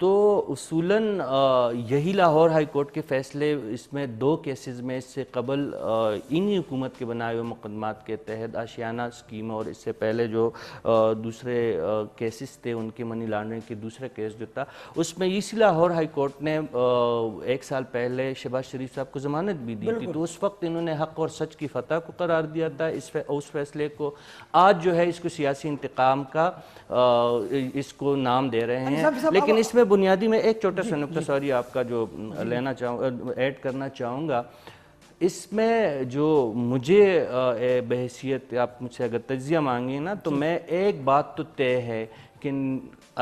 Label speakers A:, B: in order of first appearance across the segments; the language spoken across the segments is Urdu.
A: تو اصولاً یہی لاہور ہائی کورٹ کے فیصلے اس میں 2 کیسز میں اس سے قبل انہی حکومت کے بنائے ہوئے مقدمات کے تحت آشیانہ اسکیم اور اس سے پہلے جو دوسرے کیسز تھے ان کے منی لانڈرنگ کے دوسرا کیس جو تھا اس میں اسی لاہور ہائی کورٹ نے 1 سال پہلے شہباز شریف صاحب کو ضمانت بھی دی تھی، تو اس وقت انہوں نے حق اور سچ کی فتح کو قرار دیا تھا اس فیصلے کو. آج جو ہے اس کو سیاسی انتقام کا اس کو نام دے رہے ہیں، لیکن اس میں بنیادی میں ایک چھوٹا سا نقطہ سوری آپ کا جو لینا چاہوں ایڈ کرنا چاہوں گا. اس میں جو مجھے بحیثیت آپ مجھ سے اگر تجزیہ مانگیں نا تو میں ایک بات تو طے ہے کہ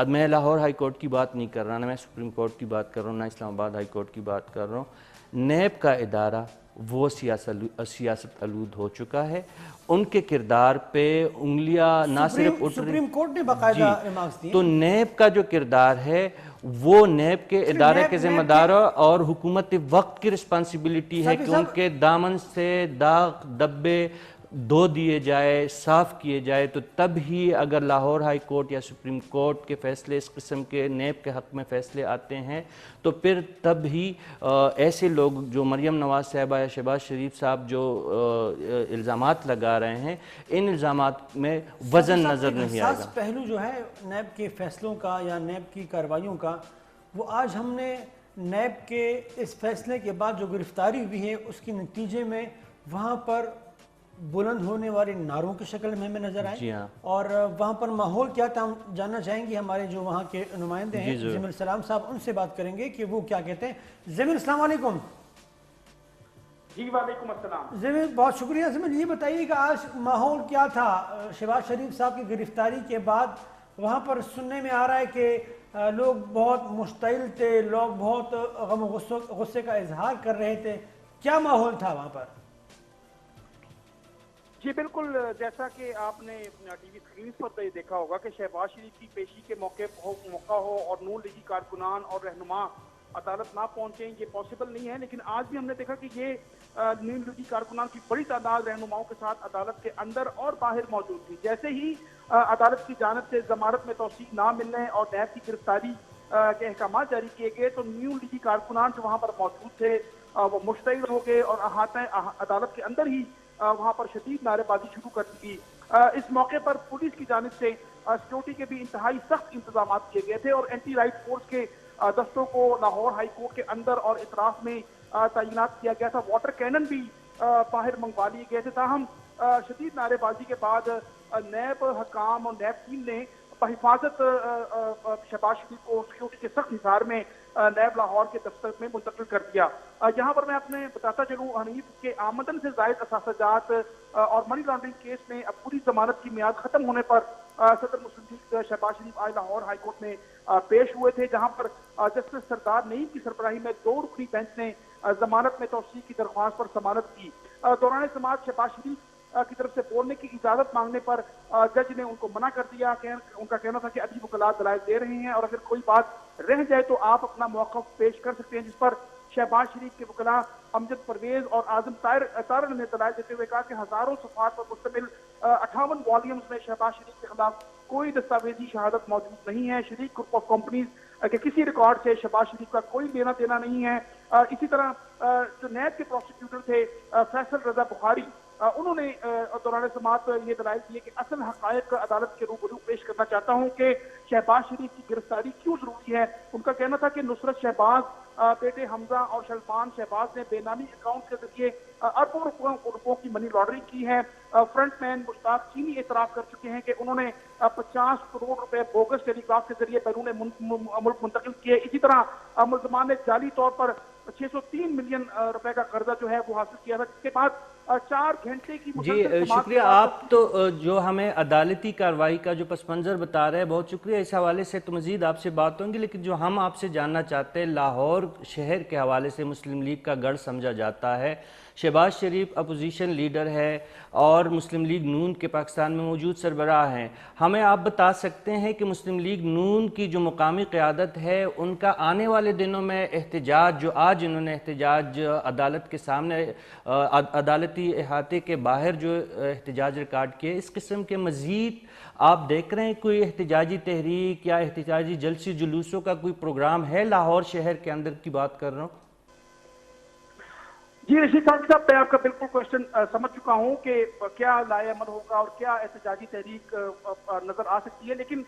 A: میں لاہور ہائی کورٹ کی بات نہیں کر رہا، نہ میں سپریم کورٹ کی بات کر رہا ہوں، نہ اسلام آباد ہائی کورٹ کی بات کر رہا ہوں. نیب کا ادارہ وہ سیاست آلود ہو چکا ہے. ان کے کردار پہ انگلیاں نہ صرف اٹھ رہی،
B: سپریم کورٹ نے باقاعدہ ریمارکس دیے.
A: تو نیب کا جو کردار ہے وہ نیب کے ادارے کے ذمہ داروں اور حکومت وقت کی رسپانسبلٹی ہے کہ ان کے دامن سے داغ دبے دھو دیے جائے، صاف کیے جائے. تو تب ہی اگر لاہور ہائی کورٹ یا سپریم کورٹ کے فیصلے اس قسم کے نیب کے حق میں فیصلے آتے ہیں تو پھر تب ہی ایسے لوگ جو مریم نواز صاحبہ یا شہباز شریف صاحب جو الزامات لگا رہے ہیں ان الزامات میں وزن نظر نہیں آئے گا.
B: پہلو جو ہے نیب کے فیصلوں کا یا نیب کی کارروائیوں کا، وہ آج ہم نے نیب کے اس فیصلے کے بعد جو گرفتاری ہوئی ہے اس کے نتیجے میں وہاں پر بلند ہونے والے نعروں کی شکل میں ہمیں نظر آئے. اور وہاں پر ماحول کیا تھا ہم جاننا چاہیں گے. ہمارے جو وہاں کے نمائندے ہیں زمین السلام صاحب، ان سے بات کریں گے کہ وہ کیا کہتے ہیں. زمین السلام علیکم.
C: جی وعلیکم السلام.
B: زمین بہت شکریہ. زمین یہ بتائیے کہ آج ماحول کیا تھا شہباز شریف صاحب کی گرفتاری کے بعد؟ وہاں پر سننے میں آ رہا ہے کہ لوگ بہت مشتعل تھے، لوگ بہت غم و غصے کا اظہار کر رہے تھے. کیا ماحول تھا وہاں پر؟
C: جی بالکل، جیسا کہ آپ نے ٹی وی اسکرین پر دیکھا ہوگا کہ شہباز شریف کی پیشی کے موقع ہو اور نون لیگی کارکنان اور رہنما عدالت نہ پہنچیں، یہ پاسبل نہیں ہے. لیکن آج بھی ہم نے دیکھا کہ یہ نون لیگی کارکنان کی بڑی تعداد رہنماؤں کے ساتھ عدالت کے اندر اور باہر موجود تھی. جیسے ہی عدالت کی جانب سے ضمانت میں توسیع نہ ملنے اور نیب کی گرفتاری کے احکامات جاری کیے گئے تو نون لیگی کارکنان جو وہاں پر موجود تھے وہ مشتعل ہو گئے اور احاطہ عدالت کے اندر ہی وہاں پر شدید نعرے بازی شروع کر دی. اس موقع پر پولیس کی جانب سے سیکورٹی کے بھی انتہائی سخت انتظامات کیے گئے تھے اور اینٹی رائٹ فورس کے دستوں کو لاہور ہائی کورٹ کے اندر اور اطراف میں تعینات کیا گیا تھا. واٹر کینن بھی باہر منگوا لیے گئے تھے. تاہم شدید نعرے بازی کے بعد نیب حکام اور نیب ٹیم نے بحفاظت شہباز شریف کو سیکورٹی کے سخت حصار میں نیب لاہور کے دفتر میں منتقل کر دیا. یہاں پر میں اپنے بتاتا چلوں حنیف کے آمدن سے زائد اثاثہ جات اور منی لانڈرنگ کیس میں اب پوری ضمانت کی میعاد ختم ہونے پر صدر مسلم لیگ شہباز شریف آج لاہور ہائی کورٹ میں پیش ہوئے تھے، جہاں پر جسٹس سردار نعیم کی سربراہی میں 2 رکنی بینچ نے ضمانت میں توسیع کی درخواست پر ضمانت کی. دوران سماعت شہباز شریف کی طرف سے بولنے کی اجازت مانگنے پر جج نے ان کو منع کر دیا. ان کا کہنا تھا کہ ابھی وکلاء دلائل دے رہے ہیں اور اگر کوئی بات رہ جائے تو آپ اپنا موقف پیش کر سکتے ہیں، جس پر شہباز شریف کے وکلاء امجد پرویز اور اعظم طاہر نے دلائل دیتے ہوئے کہا کہ ہزاروں صفحات پر مشتمل 58 والیومز میں شہباز شریف کے خلاف کوئی دستاویزی شہادت موجود نہیں ہے. شریک گروپ آف کمپنیز کے کسی ریکارڈ سے شہباز شریف کا کوئی لینا دینا نہیں ہے. اسی طرح جو نیب کے پروسیکیوٹر تھے فیصل رضا بخاری، انہوں نے دوران سماعت یہ دلائل دیے کہ اصل حقائق عدالت کے روبرو پیش کرنا چاہتا ہوں کہ شہباز شریف کی گرفتاری کیوں ضروری ہے. ان کا کہنا تھا کہ نصرت شہباز، بیٹے حمزہ اور شلفان شہباز نے بے نامی اکاؤنٹ کے ذریعے اربوں روپوں کی منی لانڈرنگ کی ہے. فرنٹ مین مشتاق چینی اعتراف کر چکے ہیں کہ انہوں نے 50 کروڑ روپے بوگس ٹیلی گراف کے ذریعے بیرون ملک منتقل کیے. اسی طرح ملزمان نے جعلی طور پر 603 ملین روپے کا قرضہ جو ہے وہ حاصل کیا تھا، جس کے بعد 4 گھنٹے کی
A: جی شکریہ. آپ تو جو ہمیں عدالتی کارروائی کا جو پس منظر بتا رہے ہیں بہت شکریہ. اس حوالے سے تو مزید آپ سے بات ہوں گی، لیکن جو ہم آپ سے جاننا چاہتے ہیں لاہور شہر کے حوالے سے مسلم لیگ کا گڑھ سمجھا جاتا ہے. شہباز شریف اپوزیشن لیڈر ہے اور مسلم لیگ نون کے پاکستان میں موجود سربراہ ہیں. ہمیں آپ بتا سکتے ہیں کہ مسلم لیگ نون کی جو مقامی قیادت ہے ان کا آنے والے دنوں میں احتجاج، جو آج انہوں نے احتجاج عدالت کے سامنے عدالتی احاطے کے باہر جو احتجاج ریکارڈ کیے، اس قسم کے مزید آپ دیکھ رہے ہیں کوئی احتجاجی تحریک یا احتجاجی جلسے جلوسوں کا کوئی پروگرام ہے لاہور شہر کے اندر کی بات کر رہا ہوں؟
C: جی رشید صاحب، میں آپ کا بالکل کوشچن سمجھ چکا ہوں کہ کیا لائے عمل ہوگا اور کیا احتجاجی تحریک نظر آ سکتی ہے، لیکن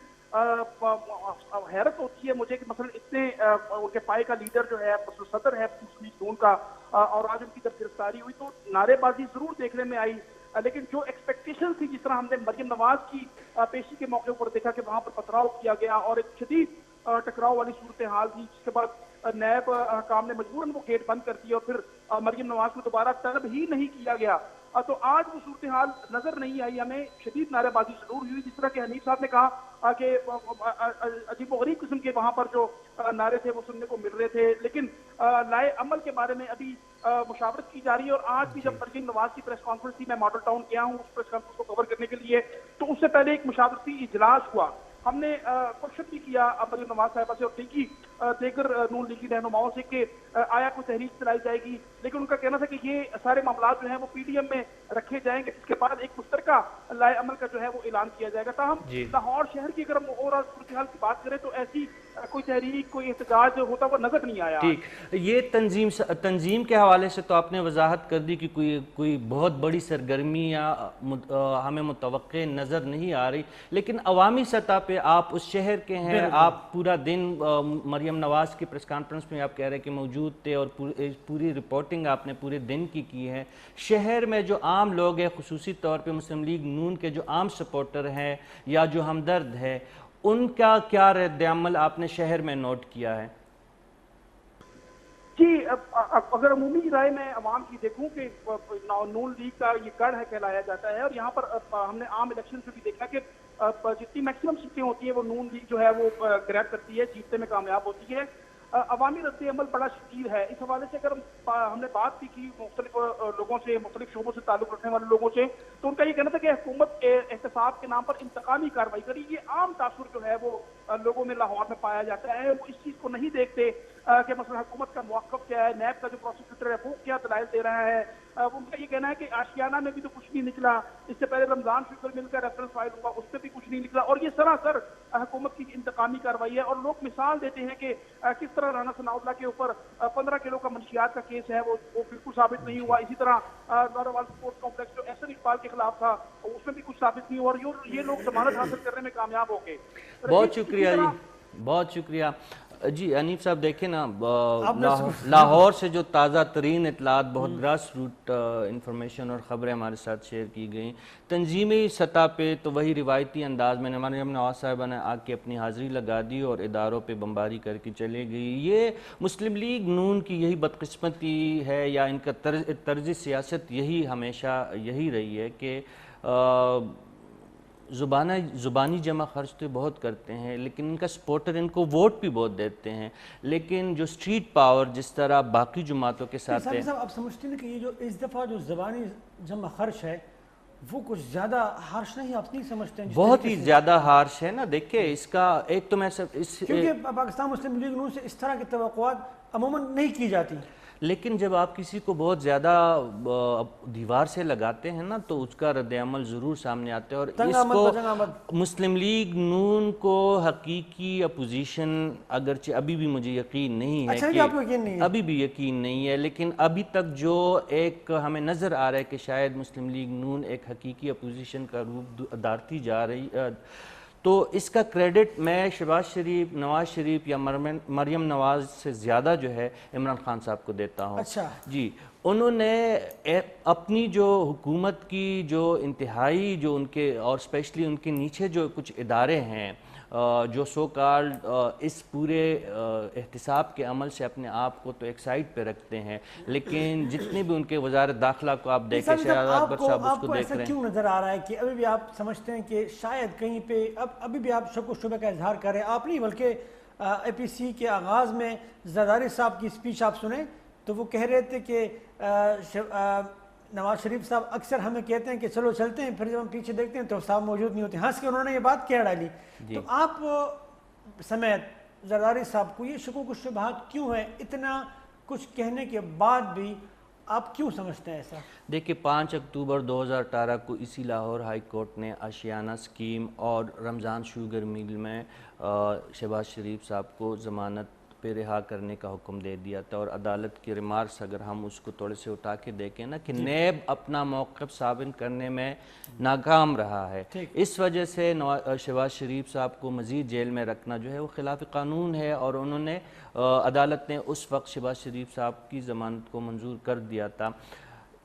C: حیرت ہوتی ہے مجھے کہ مثلا اتنے ان کے پائے کا لیڈر جو ہے صدر ہے مسلم لیگ نون کا، اور آج ان کی جب گرفتاری ہوئی تو نعرے بازی ضرور دیکھنے میں آئی، لیکن جو ایکسپیکٹیشن تھی، جس طرح ہم نے مریم نواز کی پیشی کے موقع پر دیکھا کہ وہاں پر پتھراؤ کیا گیا اور ایک شدید ٹکراؤ والی صورتحال تھی، جس کے بعد نیب حکام نے مجبوراً وہ گیٹ بند کر دیا اور پھر مریم نواز کو دوبارہ طلب ہی نہیں کیا گیا. تو آج وہ صورتحال نظر نہیں آئی، ہمیں شدید نعرے بازی ضرور ہوئی، جس طرح کہ حنیف صاحب نے کہا کہ عجیب و غریب قسم کے وہاں پر جو نعرے تھے وہ سننے کو مل رہے تھے، لیکن لائے عمل کے بارے میں ابھی مشاورت کی جا رہی ہے. اور آج بھی جب مریم نواز کی پریس کانفرنس تھی، میں ماڈل ٹاؤن گیا ہوں اس پریس کانفرنس کو کور کرنے کے لیے، تو اس سے پہلے ایک مشاورتی اجلاس ہوا. ہم نے کوشش بھی کیا مریم نواز صاحبہ سے اور دیگر نون لیگی رہنماؤں سے کہ آیا کوئی تحریک چلائی جائے گی، لیکن ان کا کہنا تھا کہ یہ سارے معاملات جو ہیں وہ پی ڈی ایم میں رکھے جائیں گے، اس کے بعد ایک مشترکہ لائے عمل کا جو ہے وہ اعلان کیا جائے گا. تاہم لاہور شہر کی اگر ہم اوورآل صورتحال کی بات کریں تو ایسی کوئی تحریک، کوئی احتجاج ہوتا ہوا نظر نہیں آیا.
A: ٹھیک، یہ تنظیم کے حوالے سے تو آپ نے وضاحت کر دی کہ کوئی بہت بڑی سرگرمی یا ہمیں متوقع نظر نہیں آ رہی، لیکن عوامی سطح پہ آپ اس شہر کے ہیں، آپ پورا دن مریم نواز کی پریس کانفرنس میں آپ کہہ رہے ہیں کہ موجود تھے اور پوری رپورٹنگ آپ نے پورے دن کی ہے. شہر میں جو عام لوگ ہیں، خصوصی طور پہ مسلم لیگ نون کے جو عام سپورٹر ہیں یا جو ہمدرد ہیں، ان کا کیا رد عمل آپ نے شہر میں نوٹ کیا ہے؟
C: جی، اگر عمومی رائے میں عوام کی دیکھوں کہ نون لیگ کا یہ گڑھ ہے کہلایا جاتا ہے، اور یہاں پر ہم نے عام الیکشن سے بھی دیکھا کہ جتنی میکسیمم سیٹیں ہوتی ہیں وہ نون لیگ جو ہے وہ گریب کرتی ہے، جیتنے میں کامیاب ہوتی ہے. عوامی رد عمل بڑا شدید ہے. اس حوالے سے اگر ہم نے بات بھی کی مختلف لوگوں سے، مختلف شعبوں سے تعلق رکھنے والے لوگوں سے، تو ان کا یہ کہنا تھا کہ حکومت احتساب کے نام پر انتقامی کارروائی کری. یہ عام تاثر جو ہے وہ لوگوں میں لاہور میں پایا جاتا ہے. وہ اس چیز کو نہیں دیکھتے کہ مثلا حکومت کا موقف کیا ہے، نیب کا جو پروسیکیوٹر ہے وہ کیا دلائل دے رہا ہے. ان کا یہ کہنا ہے کہ آشیانہ میں بھی تو کچھ نہیں نکلا، اس سے پہلے رمضان شریف مل کر ریفرنس فائل ہوا، اس پہ بھی کچھ نہیں نکلا، اور یہ سراسر حکومت کی انتقامی کارروائی ہے. اور لوگ مثال دیتے ہیں کہ کس طرح رانا ثناء اللہ کے اوپر 15 کلو کا منشیات کا کیس ہے وہ بالکل ثابت نہیں ہوا. اسی طرح نوروال سپورٹس کمپلیکس جو احسن اقبال کے خلاف تھا اس میں بھی کچھ ثابت نہیں ہوا، اور یہ لوگ ضمانت حاصل کرنے میں کامیاب ہو گئے.
A: بہت شکریہ جی، بہت شکریہ. جی حنیف صاحب دیکھیں نا، لاہور سے جو تازہ ترین اطلاعات، بہت گراس روٹ انفارمیشن اور خبریں ہمارے ساتھ شیئر کی گئیں. تنظیمی سطح پہ تو وہی روایتی انداز میں مریم نواز صاحبہ نے آ کے اپنی حاضری لگا دی اور اداروں پہ بمباری کر کے چلے گئی. یہ مسلم لیگ نون کی یہی بدقسمتی ہے یا ان کا طرز سیاست یہی ہمیشہ یہی رہی ہے کہ زبانی جمع خرچ تو بہت کرتے ہیں، لیکن ان کا سپورٹر ان کو ووٹ بھی بہت دیتے ہیں، لیکن جو سٹریٹ پاور جس طرح باقی جماعتوں کے ساتھ ہے.
B: صاحب آپ سمجھتے ہیں کہ یہ جو اس دفعہ جو زبانی جمع خرچ ہے وہ کچھ زیادہ ہارش نہیں، آپ نہیں سمجھتے ہیں؟
A: بہت ہی زیادہ ہارش ہے نا. دیکھیں اس کا ایک تو میں
B: کیونکہ پاکستان مسلم لیگ نون سے اس طرح کی توقعات عموماً نہیں کی جاتی،
A: لیکن جب آپ کسی کو بہت زیادہ دیوار سے لگاتے ہیں نا تو اس کا رد عمل ضرور سامنے آتے ہیں. اور اس کو مسلم لیگ نون کو حقیقی اپوزیشن اگرچہ ابھی بھی مجھے یقین نہیں ہے کہ ابھی بھی یقین نہیں ہے، لیکن ابھی تک جو ایک ہمیں نظر آ رہا ہے کہ شاید مسلم لیگ نون ایک حقیقی اپوزیشن کا روپ دھارتی جا رہی، تو اس کا کریڈٹ میں شہباز شریف، نواز شریف یا مریم نواز سے زیادہ جو ہے عمران خان صاحب کو دیتا ہوں. جی، انہوں نے اپنی جو حکومت کی جو انتہائی جو ان کے اور اسپیشلی ان کے نیچے جو کچھ ادارے ہیں جو سو کالڈ اس پورے احتساب کے عمل سے اپنے آپ کو تو ایک سائڈ پہ رکھتے ہیں، لیکن جتنے بھی ان کے وزارت داخلہ کو آپ دیکھیں، شہزاد اکبر صاحب اس کو دیکھ رہے ہیں.
B: کیوں نظر آ رہا ہے کہ ابھی بھی آپ سمجھتے ہیں کہ شاید کہیں پہ ابھی بھی آپ شک و شبہ کا اظہار کر رہے ہیں؟ آپ نہیں بلکہ اے پی سی کے آغاز میں زرداری صاحب کی اسپیچ آپ سنیں تو وہ کہہ رہے تھے کہ نواز شریف صاحب اکثر ہمیں کہتے ہیں کہ چلو چلتے ہیں، پھر جب ہم پیچھے دیکھتے ہیں تو صاحب موجود نہیں ہوتے. ہنس کے انہوں نے یہ بات کہہ ڈالی. تو آپ سمیت زرداری صاحب کو یہ شکوک و شبہات کیوں ہیں؟ اتنا کچھ کہنے کے بعد بھی آپ کیوں سمجھتے ہیں ایسا؟
A: دیکھیں 5 اکتوبر 2018 کو اسی لاہور ہائی کورٹ نے آشیانہ اسکیم اور رمضان شوگر میل میں شہباز شریف صاحب کو ضمانت پہ رہا کرنے کا حکم دے دیا تھا. اور عدالت کے ریمارکس اگر ہم اس کو تھوڑے سے اٹھا کے دیکھیں نا کہ نیب اپنا موقف ثابت کرنے میں ناکام رہا ہے. اس وجہ سے شہباز شریف صاحب کو مزید جیل میں رکھنا جو ہے وہ خلاف قانون ہے، اور انہوں نے عدالت نے اس وقت شہباز شریف صاحب کی ضمانت کو منظور کر دیا تھا.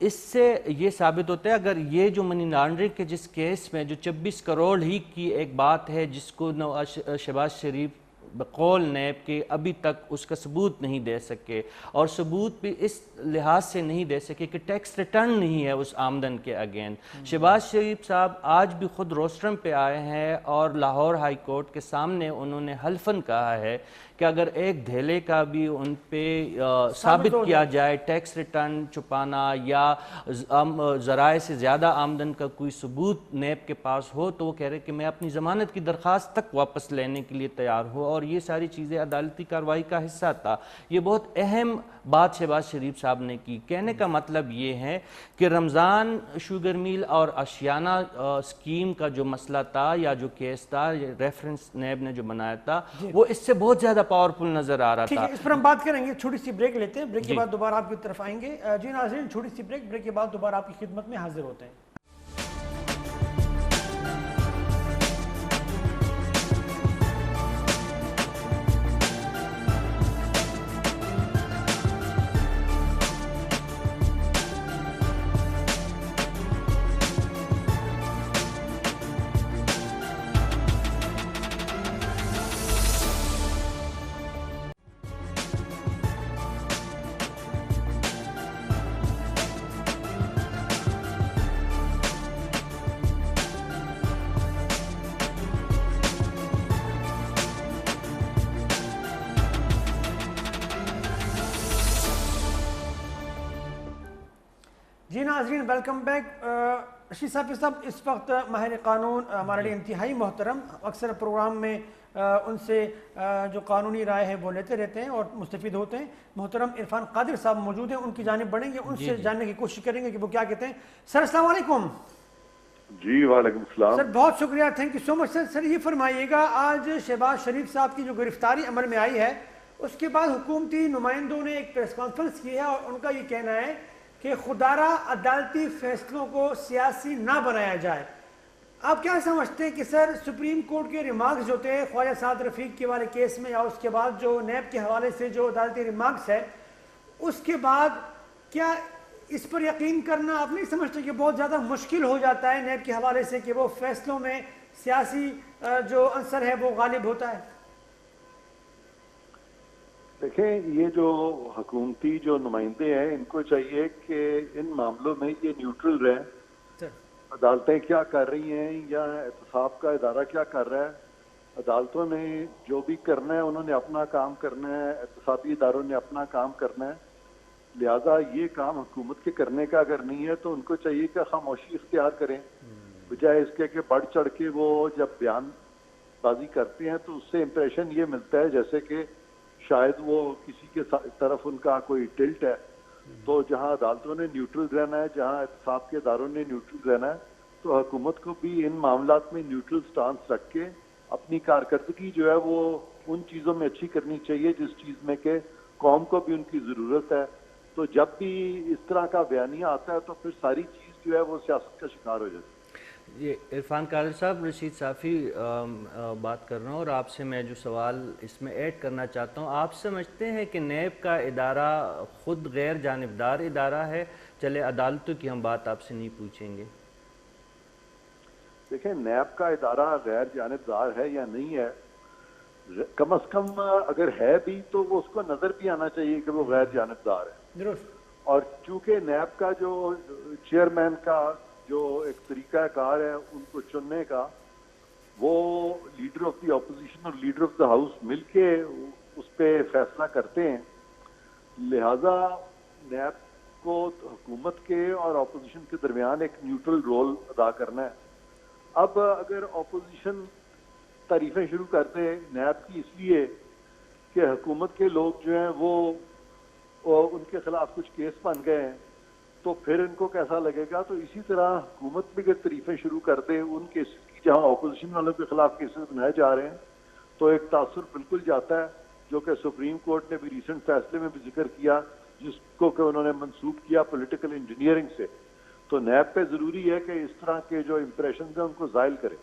A: اس سے یہ ثابت ہوتا ہے اگر یہ جو منی لانڈرنگ کے جس کیس میں جو 26 کروڑ ہی کی ایک بات ہے جس کو شہباز شریف بقول نیب کے ابھی تک اس کا ثبوت نہیں دے سکے، اور ثبوت بھی اس لحاظ سے نہیں دے سکے کہ ٹیکس ریٹرن نہیں ہے اس آمدن کے اگینسٹ. شہباز شریف صاحب آج بھی خود روسٹرم پہ آئے ہیں اور لاہور ہائی کورٹ کے سامنے انہوں نے حلفاً کہا ہے کہ اگر ایک دھیلے کا بھی ان پہ ثابت کیا جائے ٹیکس ریٹرن چھپانا یا ذرائع سے زیادہ آمدن کا کوئی ثبوت نیب کے پاس ہو تو وہ کہہ رہے کہ میں اپنی ضمانت کی درخواست تک واپس لینے کے لیے تیار ہوں. اور یہ ساری چیزیں عدالتی کارروائی کا حصہ تھا. یہ بہت اہم بات شہباز شریف صاحب نے کی. کہنے کا مطلب یہ ہے کہ رمضان شوگر میل اور آشیانہ اسکیم کا جو مسئلہ تھا یا جو کیس تھا ریفرنس نیب نے جو بنایا تھا وہ اس سے بہت زیادہ پاورفل نظر آ رہا تھا.
B: اس پر ہم بات کریں گے. چھوٹی سی بریک لیتے ہیں، بریک کے بعد دوبارہ آپ کی طرف آئیں گے. جی ناظرین چھوٹی سی بریک کے بعد دوبارہ آپ کی خدمت میں حاضر ہوتے ہیں. جی ناظرین ویلکم بیک. رشید صاحب اس وقت ماہر قانون ہمارے لیے انتہائی محترم، اکثر پروگرام میں ان سے جو قانونی رائے ہے وہ لیتے رہتے ہیں اور مستفید ہوتے ہیں. محترم عرفان قادر صاحب موجود ہیں، ان کی جانب بڑھیں گے، ان سے جاننے کی کوشش کریں گے کہ وہ کیا کہتے ہیں. سر السلام علیکم.
D: جی وعلیکم السلام.
B: سر بہت شکریہ، تھینک یو سو مچ. سر یہ فرمائیے گا آج شہباز شریف صاحب کی جو گرفتاری عمل میں آئی ہے اس کے بعد حکومتی نمائندوں نے ایک پریس کانفرنس کی ہے اور ان کا یہ کہنا ہے کہ خدارہ عدالتی فیصلوں کو سیاسی نہ بنایا جائے. آپ کیا سمجھتے ہیں کہ سر سپریم کورٹ کے ریمارکس جو تھے خواجہ سعد رفیق کے والے کیس میں یا اس کے بعد جو نیب کے حوالے سے جو عدالتی ریمارکس ہے اس کے بعد کیا اس پر یقین کرنا آپ نہیں سمجھتے کہ بہت زیادہ مشکل ہو جاتا ہے نیب کے حوالے سے کہ وہ فیصلوں میں سیاسی جو عنصر ہے وہ غالب ہوتا ہے؟
D: دیکھیں یہ جو حکومتی جو نمائندے ہیں ان کو چاہیے کہ ان معاملوں میں یہ نیوٹرل رہیں. عدالتیں کیا کر رہی ہیں یا احتساب کا ادارہ کیا کر رہا ہے، عدالتوں نے جو بھی کرنا ہے انہوں نے اپنا کام کرنا ہے، احتسابی اداروں نے اپنا کام کرنا ہے. لہذا یہ کام حکومت کے کرنے کا اگر نہیں ہے تو ان کو چاہیے کہ خاموشی اختیار کریں، بجائے اس کے کہ بڑھ چڑھ کے وہ جب بیان بازی کرتے ہیں تو اس سے امپریشن یہ ملتا ہے جیسے کہ شاید وہ کسی کے طرف ان کا کوئی ٹلٹ ہے. تو جہاں عدالتوں نے نیوٹرل رہنا ہے، جہاں احتساب کے اداروں نے نیوٹرل رہنا ہے، تو حکومت کو بھی ان معاملات میں نیوٹرل سٹانس رکھ کے اپنی کارکردگی جو ہے وہ ان چیزوں میں اچھی کرنی چاہیے جس چیز میں کہ قوم کو بھی ان کی ضرورت ہے. تو جب بھی اس طرح کا بیانیہ آتا ہے تو پھر ساری چیز جو ہے وہ سیاست کا شکار ہو جاتی ہے.
A: جی عرفان قادر صاحب، رشید صافی بات کر رہا ہوں اور آپ سے میں جو سوال اس میں ایڈ کرنا چاہتا ہوں، آپ سمجھتے ہیں کہ نیب کا ادارہ خود غیر جانبدار ادارہ ہے؟ چلے عدالتوں کی ہم بات آپ سے نہیں پوچھیں گے.
D: دیکھیں نیب کا ادارہ غیر جانبدار ہے یا نہیں ہے، کم از کم اگر ہے بھی تو وہ اس کو نظر بھی آنا چاہیے کہ وہ غیر جانبدار ہے.
B: درست.
D: اور چونکہ نیب کا جو چیئرمین کا جو ایک طریقہ کار ہے ان کو چننے کا، وہ لیڈر آف دی اپوزیشن اور لیڈر آف دا ہاؤس مل کے اس پہ فیصلہ کرتے ہیں. لہذا نیب کو حکومت کے اور اپوزیشن کے درمیان ایک نیوٹرل رول ادا کرنا ہے. اب اگر اپوزیشن تعریفیں شروع کر دے نیب کی اس لیے کہ حکومت کے لوگ جو ہیں وہ ان کے خلاف کچھ کیس بن گئے ہیں تو پھر ان کو کیسا لگے گا. تو اسی طرح حکومت بھی اگر تعریفیں شروع کر دے ان کیسز کی جہاں اپوزیشن والوں کے خلاف کیسز بنائے جا رہے ہیں تو ایک تاثر بالکل جاتا ہے, جو کہ سپریم کورٹ نے بھی ریسنٹ فیصلے میں بھی ذکر کیا جس کو کہ انہوں نے منسوخ کیا پولیٹیکل انجینئرنگ سے. تو نیب پہ ضروری ہے کہ اس طرح کے جو امپریشنز ہیں ان کو زائل کرے.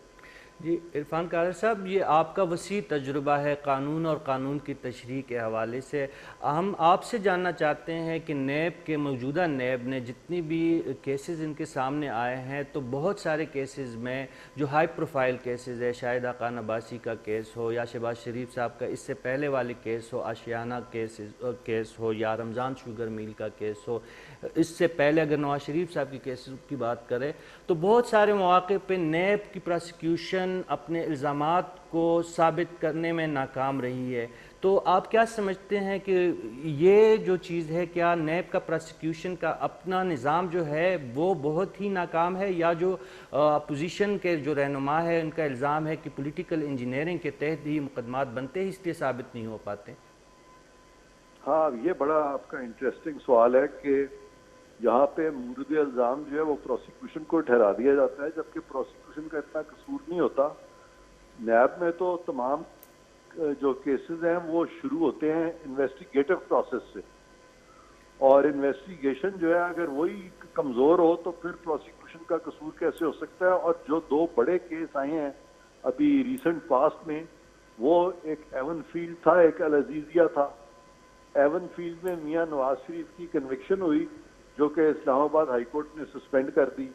A: جی عرفان قادر صاحب, یہ آپ کا وسیع تجربہ ہے قانون اور قانون کی تشریح کے حوالے سے. ہم آپ سے جاننا چاہتے ہیں کہ نیب کے موجودہ نیب نے جتنی بھی کیسز ان کے سامنے آئے ہیں تو بہت سارے کیسز میں جو ہائی پروفائل کیسز ہے, شاہدہ خان عباسی کا کیس ہو یا شہباز شریف صاحب کا اس سے پہلے والے کیس ہو, آشیانہ کیس ہو یا رمضان شوگر میل کا کیس ہو, اس سے پہلے اگر نواز شریف صاحب کی کیسز کی بات کریں تو بہت سارے مواقع پہ نیب کی پروسیکیوشن اپنے الزامات کو ثابت کرنے میں ناکام رہی ہے. تو آپ کیا سمجھتے ہیں کہ یہ جو چیز ہے, کیا نیب کا پروسیکیوشن کا اپنا نظام جو ہے وہ بہت ہی ناکام ہے, یا جو اپوزیشن کے جو رہنما ہے ان کا الزام ہے کہ پولیٹیکل انجینئرنگ کے تحت ہی مقدمات بنتے ہی اس لیے ثابت نہیں ہو پاتے؟
D: ہاں, یہ بڑا آپ کا انٹرسٹنگ سوال ہے کہ یہاں پہ مورد الزام جو ہے وہ پروسیکیوشن کو ٹھہرا دیا جاتا ہے جبکہ پروسیکیوشن کا اتنا قصور نہیں ہوتا. نیب میں تو تمام جو کیسز ہیں وہ شروع ہوتے ہیں انویسٹیگیٹو پروسیس سے, اور انویسٹیگیشن جو ہے اگر وہی کمزور ہو تو پھر پروسیکیوشن کا قصور کیسے ہو سکتا ہے. اور جو دو بڑے کیس آئے ہیں ابھی ریسنٹ پاسٹ میں, وہ ایک ایون فیلڈ تھا, ایک العزیزیہ تھا. ایون فیلڈ میں میاں نواز شریف کی کنوکشن ہوئی جو کہ اسلام آباد ہائی کورٹ نے سسپینڈ کر دی,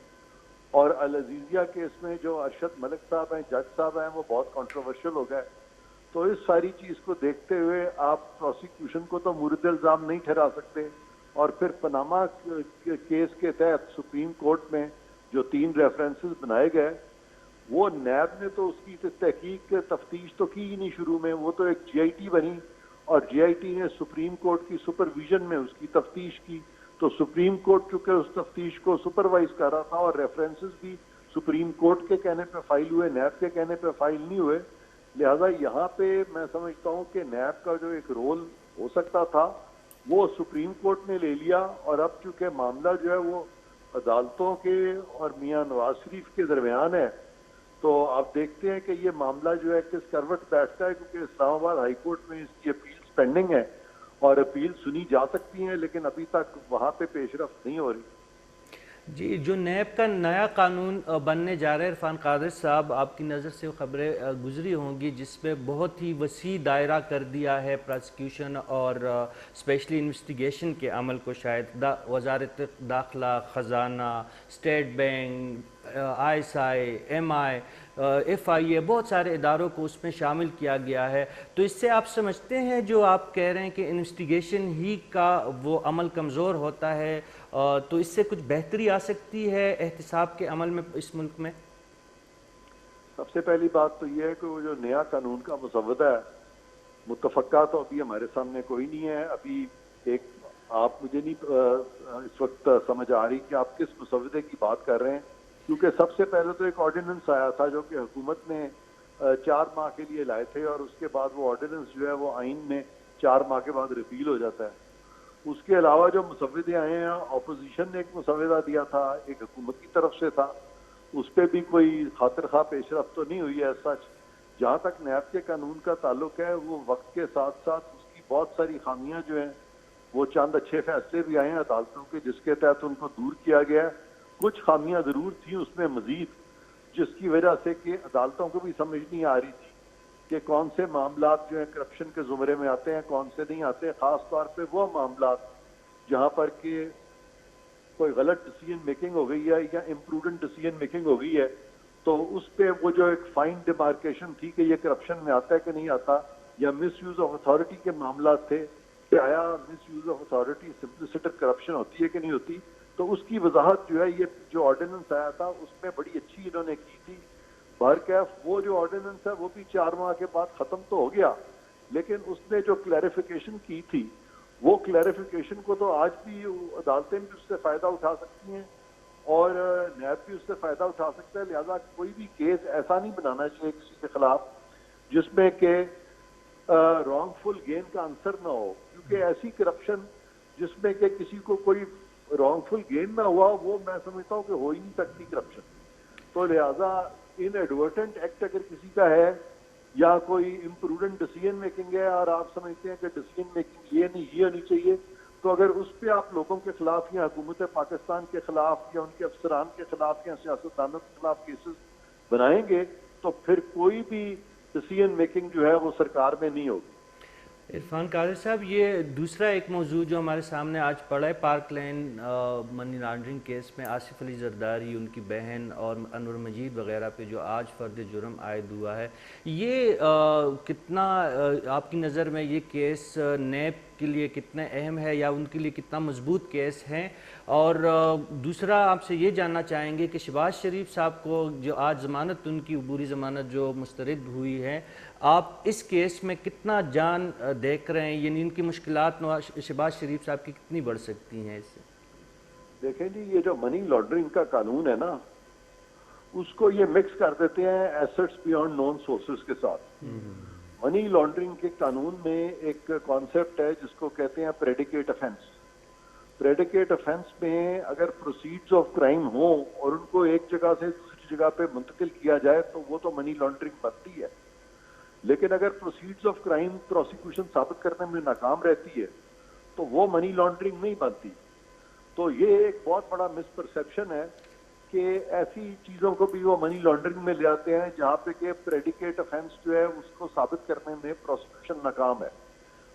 D: اور العزیزیہ کیس میں جو ارشد ملک صاحب ہیں, جج صاحب ہیں, وہ بہت کنٹروورشل ہو گئے. تو اس ساری چیز کو دیکھتے ہوئے آپ پروسیکیوشن کو تو مورد الزام نہیں ٹھہرا سکتے. اور پھر پاناما کیس کے تحت سپریم کورٹ میں جو 3 ریفرنسز بنائے گئے, وہ نیب نے تو اس کی تحقیق تفتیش تو کی ہی نہیں شروع میں, وہ تو ایک جی آئی ٹی بنی اور جی آئی ٹی نے سپریم کورٹ کی سپرویژن میں اس کی تفتیش کی. تو سپریم کورٹ چونکہ اس تفتیش کو سپروائز کر رہا تھا اور ریفرنسز بھی سپریم کورٹ کے کہنے پہ فائل ہوئے, نیب کے کہنے پہ فائل نہیں ہوئے. لہذا یہاں پہ میں سمجھتا ہوں کہ نیب کا جو ایک رول ہو سکتا تھا وہ سپریم کورٹ نے لے لیا, اور اب چونکہ معاملہ جو ہے وہ عدالتوں کے اور میاں نواز شریف کے درمیان ہے تو آپ دیکھتے ہیں کہ یہ معاملہ جو ہے کس کروٹ بیٹھتا ہے, کیونکہ اسلام آباد ہائی کورٹ میں اس کی اپیل پینڈنگ ہے اور اپیل سنی جا سکتی ہیں لیکن ابھی تک وہاں پہ پیش رفت نہیں ہو رہی.
A: جی, جو نیب کا نیا قانون بننے جا رہا ہے عرفان قادر صاحب, آپ کی نظر سے خبریں گزری ہوں گی جس میں بہت ہی وسیع دائرہ کر دیا ہے پروسیکیوشن اور اسپیشلی انویسٹیگیشن کے عمل کو. شاید وزارت داخلہ, خزانہ, state bank, I S I, M I, F I A, بہت سارے اداروں کو اس میں شامل کیا گیا ہے. تو اس سے آپ سمجھتے ہیں جو آپ کہہ رہے ہیں کہ انویسٹیگیشن ہی کا وہ عمل کمزور ہوتا ہے, تو اس سے کچھ بہتری آ سکتی ہے احتساب کے عمل میں اس ملک میں؟
D: سب سے پہلی بات تو یہ ہے کہ وہ جو نیا قانون کا مسودہ ہے متفقہ تو ابھی ہمارے سامنے کوئی نہیں ہے. ابھی ایک آپ مجھے نہیں اس وقت سمجھ آ رہی کہ آپ کس مسودے کی بات کر رہے ہیں, کیونکہ سب سے پہلے تو ایک آرڈیننس آیا تھا جو کہ حکومت نے 4 ماہ کے لیے لائے تھے, اور اس کے بعد وہ آرڈیننس جو ہے وہ آئین میں 4 ماہ کے بعد ریپیل ہو جاتا ہے. اس کے علاوہ جو مسودے آئے ہیں, اپوزیشن نے ایک مسودہ دیا تھا, ایک حکومت کی طرف سے تھا, اس پہ بھی کوئی خاطر خواہ پیش رفت تو نہیں ہوئی ہے سچ. جہاں تک نیب کے قانون کا تعلق ہے وہ وقت کے ساتھ ساتھ اس کی بہت ساری خامیاں جو ہیں, وہ چند اچھے فیصلے بھی آئے ہیں عدالتوں کے جس کے تحت ان کو دور کیا گیا ہے. کچھ خامیاں ضرور تھیں اس میں مزید, جس کی وجہ سے کہ عدالتوں کو بھی سمجھ نہیں آ رہی تھی کہ کون سے معاملات جو ہیں کرپشن کے زمرے میں آتے ہیں, کون سے نہیں آتے. خاص طور پہ وہ معاملات جہاں پر کہ کوئی غلط ڈیسیژن میکنگ ہو گئی ہے یا امپروڈنٹ ڈیسیژن میکنگ ہو گئی ہے, تو اس پہ وہ جو ایک فائن ڈیمارکیشن تھی کہ یہ کرپشن میں آتا ہے کہ نہیں آتا, یا مس یوز آف اتھارٹی کے معاملات تھے کہ آیا مس یوز آف اتھارٹی سمپلسٹڈ کرپشن ہوتی ہے کہ نہیں ہوتی. تو اس کی وضاحت جو ہے یہ جو آرڈیننس آیا تھا اس میں بڑی اچھی انہوں نے کی تھی. بہرکیف وہ جو آرڈیننس ہے وہ بھی 4 ماہ کے بعد ختم تو ہو گیا, لیکن اس نے جو کلیریفیکیشن کی تھی وہ کلیریفیکیشن کو تو آج بھی عدالتیں بھی اس سے فائدہ اٹھا سکتی ہیں اور نیب بھی اس سے فائدہ اٹھا سکتا ہے. لہذا کوئی بھی کیس ایسا نہیں بنانا چاہیے کسی کے خلاف جس میں کہ رانگ فل گین کا آنسر نہ ہو, کیونکہ ایسی کرپشن جس میں کہ کسی کو کوئی رانگ فل گین نہ ہوا, وہ میں سمجھتا ہوں کہ ہو ہی نہیں سکتی کرپشن. تو لہذا ان ایڈورٹنٹ ایکٹ اگر کسی کا ہے یا کوئی امپروڈنٹ ڈیسیژن میکنگ ہے اور آپ سمجھتے ہیں کہ ڈیسیژن میکنگ یہ ہونی چاہیے, تو اگر اس پہ آپ لوگوں کے خلاف یا حکومت پاکستان کے خلاف یا ان کے افسران کے خلاف یا سیاستدانوں کے خلاف کیسز بنائیں گے تو پھر کوئی بھی ڈیسیژن میکنگ جو ہے وہ سرکار میں نہیں ہوگی.
A: عرفان قادر صاحب, یہ دوسرا ایک موضوع جو ہمارے سامنے آج پڑا ہے پارک لین منی لانڈرنگ کیس میں آصف علی زرداری, ان کی بہن اور انور مجید وغیرہ پہ جو آج فرد جرم عائد ہوا ہے, یہ کتنا آپ کی نظر میں یہ کیس نیب کے لیے کتنا اہم ہے یا ان کے لیے کتنا مضبوط کیس ہیں؟ اور دوسرا آپ سے یہ جاننا چاہیں گے کہ شہباز شریف صاحب کو جو آج ضمانت, ان کی عبوری ضمانت جو مسترد ہوئی ہے, آپ اس کیس میں کتنا جان دیکھ رہے ہیں, یعنی ان کی مشکلات شہباز شریف صاحب کی کتنی بڑھ سکتی ہیں اس سے؟
D: دیکھیں جی, یہ جو منی لانڈرنگ کا قانون ہے نا, اس کو یہ مکس کر دیتے ہیں ایسٹس بیانڈ نون سورسز کے ساتھ. منی لانڈرنگ کے قانون میں ایک کانسیپٹ ہے جس کو کہتے ہیں پریڈیکیٹ افینس. پریڈیکیٹ افینس میں اگر پروسیڈز آف کرائم ہوں اور ان کو ایک جگہ سے دوسری جگہ پہ منتقل کیا جائے تو وہ تو منی لانڈرنگ بنتی ہے, لیکن اگر پروسیڈز آف کرائم پروسیکیوشن ثابت کرنے میں ناکام رہتی ہے تو وہ منی لانڈرنگ نہیں بنتی. تو یہ ایک بہت بڑا مس پرسیپشن ہے کہ ایسی چیزوں کو بھی وہ منی لانڈرنگ میں لے آتے ہیں جہاں پہ کہ پریڈیکیٹ افینس جو ہے اس کو ثابت کرنے میں پروسیکیوشن ناکام ہے.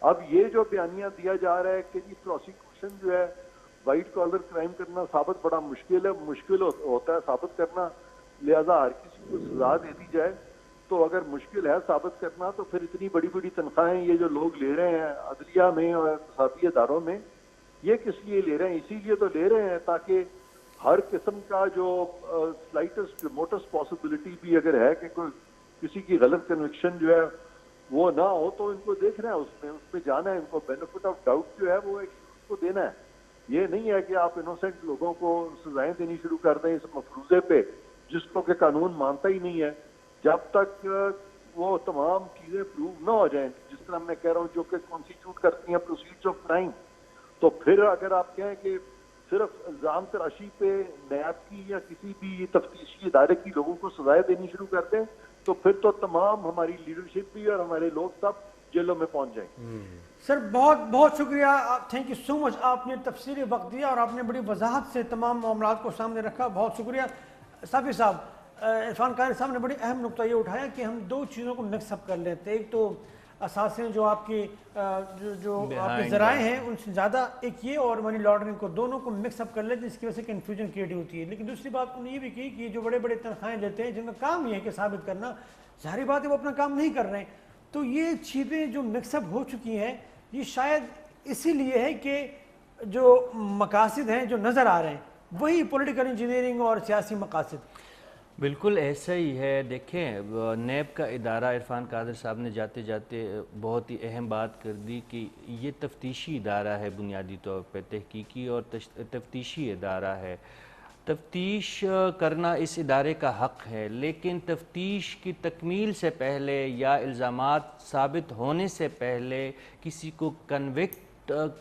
D: اب یہ جو بیانیہ دیا جا رہا ہے کہ جی پروسیکیوشن جو ہے وائٹ کالر کرائم کرنا ثابت بڑا مشکل ہوتا ہے ثابت کرنا, لہذا ہر کسی کو سزا دے دی جائے. تو اگر مشکل ہے ثابت کرنا تو پھر اتنی بڑی بڑی تنخواہیں یہ جو لوگ لے رہے ہیں عدلیہ میں اور اقتصادی اداروں میں, یہ کس لیے لے رہے ہیں؟ اسی لیے تو لے رہے ہیں تاکہ ہر قسم کا جو سلائٹسٹ موٹسٹ پاسبلٹی بھی اگر ہے کہ کوئی کسی کی غلط کنوکشن جو ہے وہ نہ ہو تو ان کو دیکھنا ہے, اس پہ جانا ہے, ان کو بینیفٹ آف ڈاؤٹ جو ہے وہ ایک کو دینا ہے. یہ نہیں ہے کہ آپ انوسینٹ لوگوں کو سزائیں دینی شروع کر دیں اس مفروضے پہ جس کو کہ قانون مانتا ہی نہیں ہے, جب تک وہ تمام چیزیں پروو نہ ہو جائیں, جس طرح میں کہہ رہا ہوں جو کہ کانسٹیٹیوٹ کرتی ہیں پروسیڈز آف کرائم. تو پھر اگر آپ کہیں کہ صرف الزام تراشی پہ نیب کی یا کسی بھی تفتیشی ادارے کی لوگوں کو سزائیں دینی شروع کر دیں تو پھر تو تمام ہماری لیڈرشپ بھی اور ہمارے لوگ سب جیلوں میں پہنچ جائیں.
B: سر بہت بہت شکریہ, تھینک یو سو مچ, آپ نے تفصیلی وقت دیا اور آپ نے بڑی وضاحت سے تمام معاملات کو سامنے رکھا, بہت شکریہ. صافی صاحب, عرفان قادر صاحب نے بڑی اہم نقطہ یہ اٹھایا کہ ہم دو چیزوں کو مکس اپ کر لیتے ہیں. ایک تو اثاثے جو آپ کی جو آپ کے ذرائع ہیں ان سے زیادہ ایک یہ, اور منی لانڈرنگ کو دونوں کو مکس اپ کر لیتے ہیں جس کی وجہ سے کنفیوژن کریٹ ہوتی ہے. لیکن دوسری بات انہوں نے یہ بھی کی کہ جو بڑے بڑے تنخواہیں لیتے ہیں جن کا کام یہ ہے کہ ثابت کرنا, ظاہری بات ہے وہ اپنا کام نہیں کر رہے ہیں. تو یہ چیزیں جو مکس اپ ہو چکی ہیں یہ شاید اسی لیے ہے کہ جو مقاصد ہیں جو نظر آ رہے ہیں وہی پولیٹیکل انجینئرنگ اور سیاسی مقاصد.
A: بالکل ایسا ہی ہے. دیکھیں, نیب کا ادارہ, عرفان قادر صاحب نے جاتے جاتے بہت ہی اہم بات کر دی کہ یہ تفتیشی ادارہ ہے, بنیادی طور پہ تحقیقی اور تفتیشی ادارہ ہے. تفتیش کرنا اس ادارے کا حق ہے, لیکن تفتیش کی تکمیل سے پہلے یا الزامات ثابت ہونے سے پہلے کسی کو کنوکٹ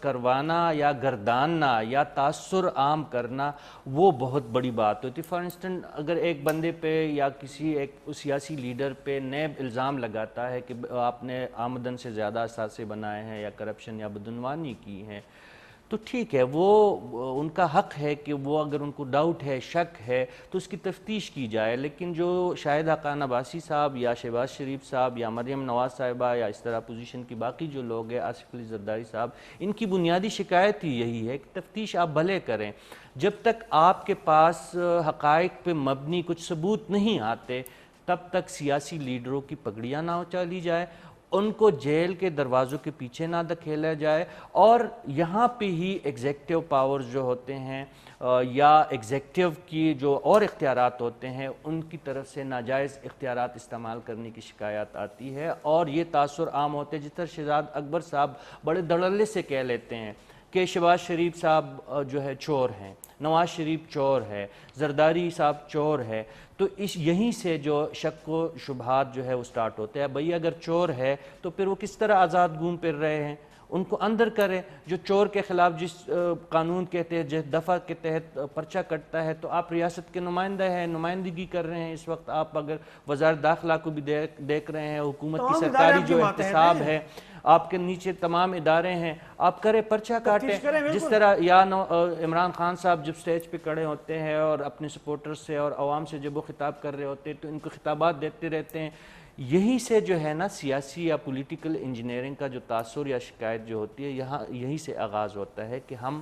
A: کروانا یا گرداننا یا تاثر عام کرنا وہ بہت بڑی بات ہوتی ہے. فار انسٹنٹ اگر ایک بندے پہ یا کسی ایک سیاسی لیڈر پہ نیب الزام لگاتا ہے کہ آپ نے آمدن سے زیادہ اثاثے بنائے ہیں یا کرپشن یا بدعنوانی کی ہیں, تو ٹھیک ہے, وہ ان کا حق ہے کہ وہ اگر ان کو ڈاؤٹ ہے, شک ہے, تو اس کی تفتیش کی جائے. لیکن جو شاہد حقان عباسی صاحب یا شہباز شریف صاحب یا مریم نواز صاحبہ یا اس طرح اپوزیشن کی باقی جو لوگ ہیں, آصف علی زرداری صاحب, ان کی بنیادی شکایت ہی یہی ہے کہ تفتیش آپ بھلے کریں, جب تک آپ کے پاس حقائق پہ مبنی کچھ ثبوت نہیں آتے تب تک سیاسی لیڈروں کی پگڑیاں نہ اچالی جائے ان کو جیل کے دروازوں کے پیچھے نہ دھکیلا جائے، اور یہاں پہ ہی ایگزیکٹیو پاورز جو ہوتے ہیں یا ایگزیکٹیو کی جو اور اختیارات ہوتے ہیں ان کی طرف سے ناجائز اختیارات استعمال کرنے کی شکایات آتی ہے، اور یہ تاثر عام ہوتے ہیں. جس طرح شہزاد اکبر صاحب بڑے دھڑلے سے کہہ لیتے ہیں کہ شہباز شریف صاحب جو ہے چور ہیں، نواز شریف چور ہے، زرداری صاحب چور ہے، تو یہیں سے جو شک و شبہات جو ہے وہ سٹارٹ ہوتے ہیں. بھئی اگر چور ہے تو پھر وہ کس طرح آزاد گھوم پھر رہے ہیں؟ ان کو اندر کریں. جو چور کے خلاف جس قانون کے تحت جس دفعہ کے تحت پرچہ کٹتا ہے تو آپ ریاست کے نمائندہ ہیں، نمائندگی کر رہے ہیں. اس وقت آپ اگر وزارت داخلہ کو بھی دیکھ رہے ہیں، حکومت کی سرکاری جو احتساب ہے، آپ کے نیچے تمام ادارے ہیں، آپ کریں پرچہ کاٹیں. جس طرح یا عمران خان صاحب جب سٹیج پہ کھڑے ہوتے ہیں اور اپنے سپورٹر سے اور عوام سے جب وہ خطاب کر رہے ہوتے ہیں تو ان کو خطابات دیتے رہتے ہیں. یہی سے جو ہے نا سیاسی یا پولیٹیکل انجینئرنگ کا جو تاثر یا شکایت جو ہوتی ہے یہی سے آغاز ہوتا ہے کہ ہم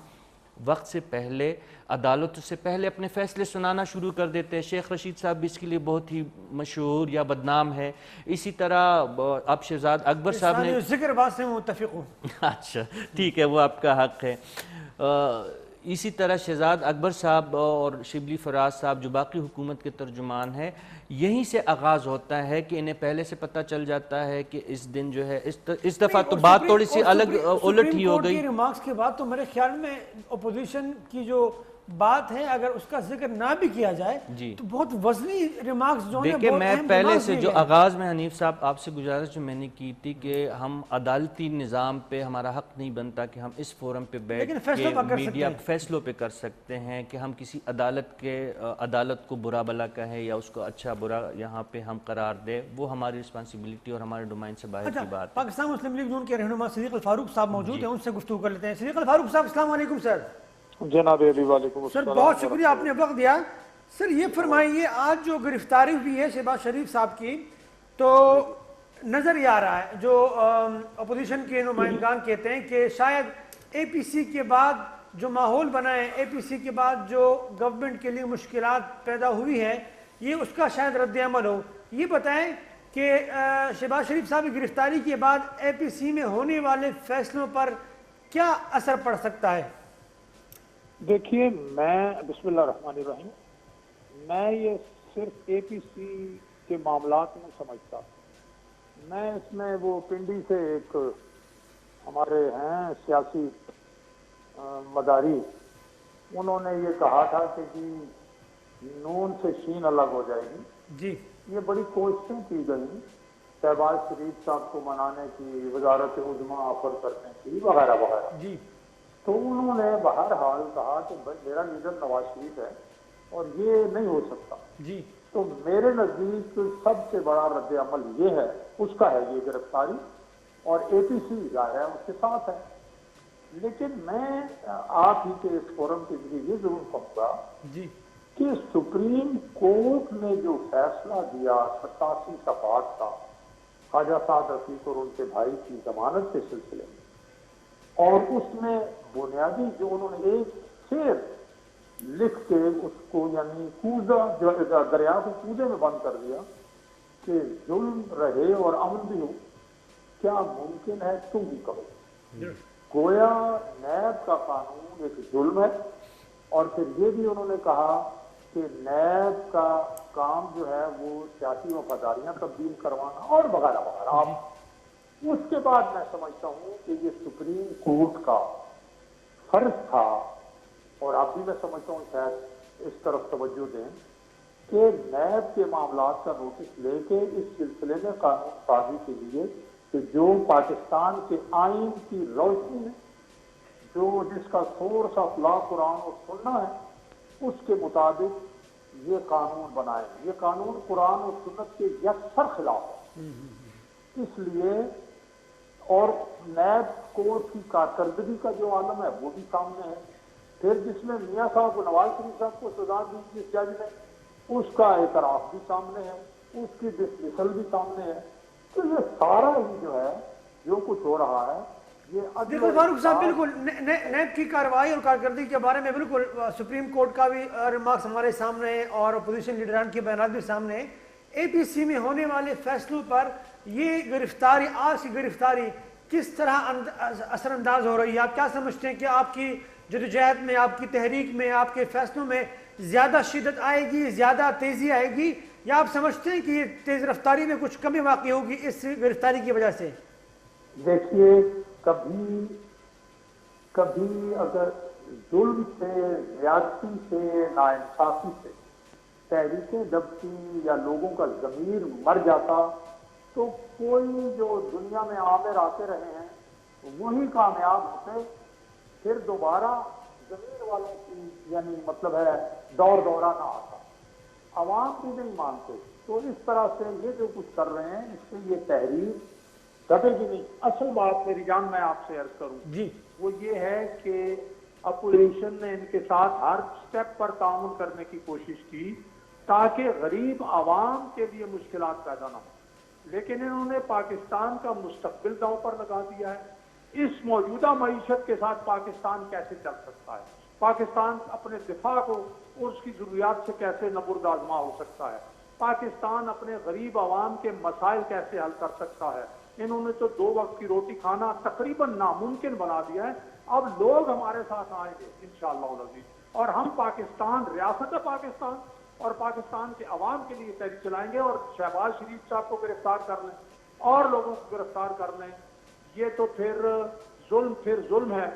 A: وقت سے پہلے عدالت سے پہلے اپنے فیصلے سنانا شروع کر دیتے ہیں. شیخ رشید صاحب بھی اس کے لیے بہت ہی مشہور یا بدنام ہے. اسی طرح اب شہزاد اکبر صاحب نے
B: ذکر بات سے متفق ہوں.
A: اچھا ٹھیک ہے، وہ آپ کا حق ہے. اسی طرح شہزاد اکبر صاحب اور شبلی فراز صاحب جو باقی حکومت کے ترجمان ہیں، یہیں سے آغاز ہوتا ہے کہ انہیں پہلے سے پتہ چل جاتا ہے کہ اس دن جو ہے اس دفعہ تو بات تھوڑی سی الگ الٹ ہی ہو گئی.
B: سپریم کورٹ کی ریمارکس کے بعد تو میرے خیال میں اپوزیشن کی جو بات ہے اگر اس کا ذکر نہ بھی کیا جائے تو بہت وزنی ریمارکس جو ہیں.
A: دیکھیں میں پہلے سے جو آغاز میں حنیف صاحب آپ سے گزارش جو میں نے کی تھی کہ ہم عدالتی نظام پہ ہمارا حق نہیں بنتا کہ ہم اس فورم پہ بیٹھ کے میڈیا فیصلوں پہ کر سکتے ہیں کہ ہم کسی عدالت کو برا بلا کہیں یا اس کو اچھا برا یہاں پہ ہم قرار دے. وہ ہماری رسپانسبلٹی اور ہمارے ڈومائن سے باہر کی بات ہے.
B: پاکستان مسلم لیگ نون کے رہنما صدیق الفاروق صاحب موجود ہیں، ان سے گفتگو کر لیتے ہیں. صدیق الفاروق صاحب السلام علیکم. سر
C: جناب علی وعلیکم
B: سر
C: السلام.
B: بہت شکریہ آپ نے وقت دیا. سر یہ فرمائیے آج جو گرفتاری ہوئی ہے شہباز شریف صاحب کی، تو نظر یہ آ رہا ہے جو اپوزیشن کے نمائندگان کہتے ہیں کہ شاید اے پی سی کے بعد جو ماحول بنا ہے، اے پی سی کے بعد جو گورنمنٹ کے لیے مشکلات پیدا ہوئی ہے، یہ اس کا شاید رد عمل ہو. یہ بتائیں کہ شہباز شریف صاحب کی گرفتاری کے بعد اے پی سی میں ہونے والے فیصلوں پر کیا اثر پڑ سکتا ہے؟
C: دیکھیے میں بسم اللہ الرحمن الرحیم، میں یہ صرف اے پی سی کے معاملات میں سمجھتا. میں اس میں وہ پنڈی سے ایک ہمارے ہیں سیاسی مداری، انہوں نے یہ کہا تھا کہ جی نون سے شین الگ ہو جائے گی.
B: جی
C: یہ بڑی کوششیں کی گئی شہباز شریف صاحب کو منانے کی، وزارت عظمیٰ آفر کرنے کی وغیرہ وغیرہ.
B: جی
C: تو انہوں نے بہرحال کہا کہ میرا لیڈر نواز شریف ہے اور یہ نہیں ہو سکتا.
B: جی
C: تو میرے نزدیک سب سے بڑا رد عمل یہ ہے، اس کا ہے یہ گرفتاری، اور اے پی سی ظاہر ہے اس کے ساتھ ہے. لیکن میں آپ ہی کے اس فورم کے ذریعے یہ ضرور کہوں گا
B: جی
C: کہ سپریم کورٹ نے جو فیصلہ دیا 87 صفحات کا خواجہ سعد رفیق اور ان کے بھائی کی ضمانت کے سلسلے میں، اور اس میں بنیادی جو انہوں نے ایک شعر لکھ کے اس کو یعنی دریا کو کوزے میں بند کر دیا کہ ظلم رہے اور امن بھی ہو، کیا ممکن ہے تم بھی کہو. گویا نیب کا قانون ایک ظلم ہے، اور پھر یہ بھی انہوں نے کہا کہ نیب کا کام جو ہے وہ سیاسی وفاداریاں تبدیل کروانا اور وغیرہ وغیرہ. اس کے بعد میں سمجھتا ہوں کہ یہ سپریم کورٹ کا فرض تھا، اور اب بھی میں سمجھتا ہوں شاید اس طرف توجہ دیں کہ نیب کے معاملات کا نوٹس لے کے اس سلسلے میں قانون سازی کے لیے کہ جو پاکستان کے آئین کی روشنی میں جو جس کا سورس آف لا قرآن و سننا ہے اس کے مطابق یہ قانون بنائے. یہ قانون قرآن و سنت کے یکسر خلاف ہے. اس لیے اور نیب کورٹ کی کارکردگی کا جو عالم ہے وہ بھی سامنے ہے. پھر جس میں میاں صاحب کو نواز شریف صاحب کو سزا دی جس جج نے، اس کا اعتراف بھی سامنے ہے، اس کی ڈسمسل بھی سامنے ہے. تو یہ سارا ہی جو ہے جو کچھ ہو رہا ہے یہ
B: دیکھو فاروق صاحب بالکل نیب کی کارروائی اور کارکردگی کے بارے میں بالکل سپریم کورٹ کا بھی ریمارکس ہمارے سامنے ہے اور اپوزیشن لیڈران کے بیانات بھی سامنے ہیں. اے پی سی میں ہونے والے فیصلوں پر یہ گرفتاری، آج کی گرفتاری کس طرح اثر انداز ہو رہی ہے؟ آپ کیا سمجھتے ہیں کہ آپ کی جدوجہد میں، آپ کی تحریک میں، آپ کے فیصلوں میں زیادہ شدت آئے گی، زیادہ تیزی آئے گی، یا آپ سمجھتے ہیں کہ یہ تیز رفتاری میں کچھ کمی واقع ہوگی اس گرفتاری کی وجہ سے؟
E: دیکھیے، کبھی اگر ظلم سے، زیادتی سے، ناانصافی سے تحریکیں دبتی یا لوگوں کا ضمیر مر جاتا تو کوئی جو دنیا میں عامر آتے رہے ہیں وہی کامیاب ہوتے، پھر دوبارہ ضمیر والوں کی یعنی مطلب ہے دورہ نہ آتا۔ عوام بھی نہیں مانتے، تو اس طرح سے یہ جو کچھ کر رہے ہیں اس سے یہ تحریک دبے گی نہیں۔ اصل بات میری جان میں آپ سے عرض کروں
B: جی،
E: وہ یہ ہے کہ اپوزیشن نے ان کے ساتھ ہر سٹیپ پر تعاون کرنے کی کوشش کی تاکہ غریب عوام کے لیے مشکلات پیدا نہ ہوں، لیکن انہوں نے پاکستان کا مستقبل داؤ پر لگا دیا ہے۔ اس موجودہ معیشت کے ساتھ پاکستان کیسے چل سکتا ہے؟ پاکستان اپنے دفاع کو اور اس کی ضروریات سے کیسے نبرد آزما ہو سکتا ہے؟ پاکستان اپنے غریب عوام کے مسائل کیسے حل کر سکتا ہے؟ انہوں نے تو 2 وقت کی روٹی کھانا تقریباً ناممکن بنا دیا ہے۔ اب لوگ ہمارے ساتھ آئیں گے انشاءاللہ العزیز، اور ہم پاکستان، ریاست پاکستان اور پاکستان کے عوام کے لیے تحریک چلائیں گے، اور شہباز شریف صاحب کو گرفتار کر لیں اور لوگوں کو گرفتار کر لیں۔ یہ تو پھر ظلم ہے،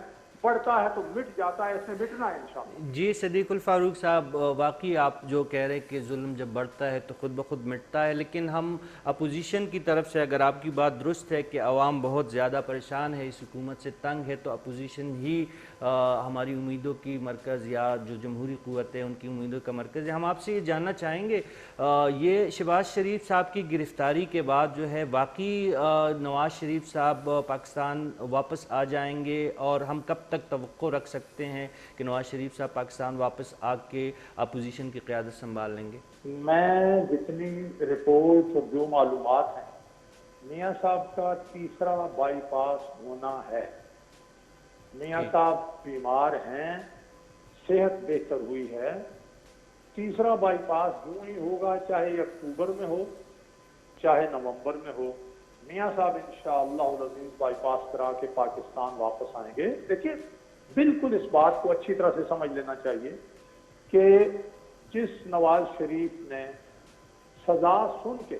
E: بڑھتا ہے تو مٹ جاتا ہے، اس میں مٹنا ہے انشاءاللہ۔
A: جی صدیق الفاروق صاحب، واقعی آپ جو کہہ رہے کہ ظلم جب بڑھتا ہے تو خود بخود مٹتا ہے، لیکن ہم اپوزیشن کی طرف سے، اگر آپ کی بات درست ہے کہ عوام بہت زیادہ پریشان ہے، اس حکومت سے تنگ ہے، تو اپوزیشن ہی ہماری امیدوں کی مرکز، یا جو جمہوری قوت ہے ان کی امیدوں کا مرکز ہے۔ ہم آپ سے یہ جاننا چاہیں گے، یہ شہباز شریف صاحب کی گرفتاری کے بعد جو ہے واقعی نواز شریف صاحب پاکستان واپس آ جائیں گے، اور ہم کب تک توقع رکھ سکتے ہیں کہ نواز شریف صاحب پاکستان واپس آ کے اپوزیشن کی قیادت سنبھال لیں گے؟
E: میں جتنی رپورٹ اور جو معلومات ہیں، میاں صاحب کا 3را بائی پاس ہونا ہے۔ میاں صاحب بیمار ہیں، صحت بہتر ہوئی ہے، 3را بائی پاس یوں ہی ہوگا، چاہے اکتوبر میں ہو چاہے نومبر میں ہو۔ میاں صاحب انشاءاللہ العزیز بائی پاس کرا کے پاکستان واپس آئیں گے۔ دیکھیے، بالکل اس بات کو اچھی طرح سے سمجھ لینا چاہیے کہ جس نواز شریف نے سزا سن کے،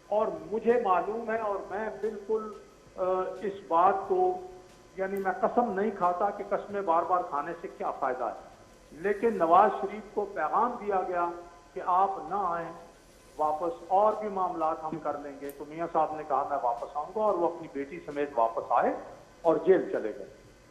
E: اور مجھے معلوم ہے اور میں بالکل اس بات کو یعنی میں قسم نہیں کھاتا کہ قسمیں بار بار کھانے سے کیا فائدہ ہے، لیکن نواز شریف کو پیغام دیا گیا کہ آپ نہ آئیں واپس، اور بھی معاملات ہم کر لیں گے، تو میاں صاحب نے کہا میں واپس آؤں گا، اور وہ اپنی بیٹی سمیت واپس آئے اور جیل چلے گئے۔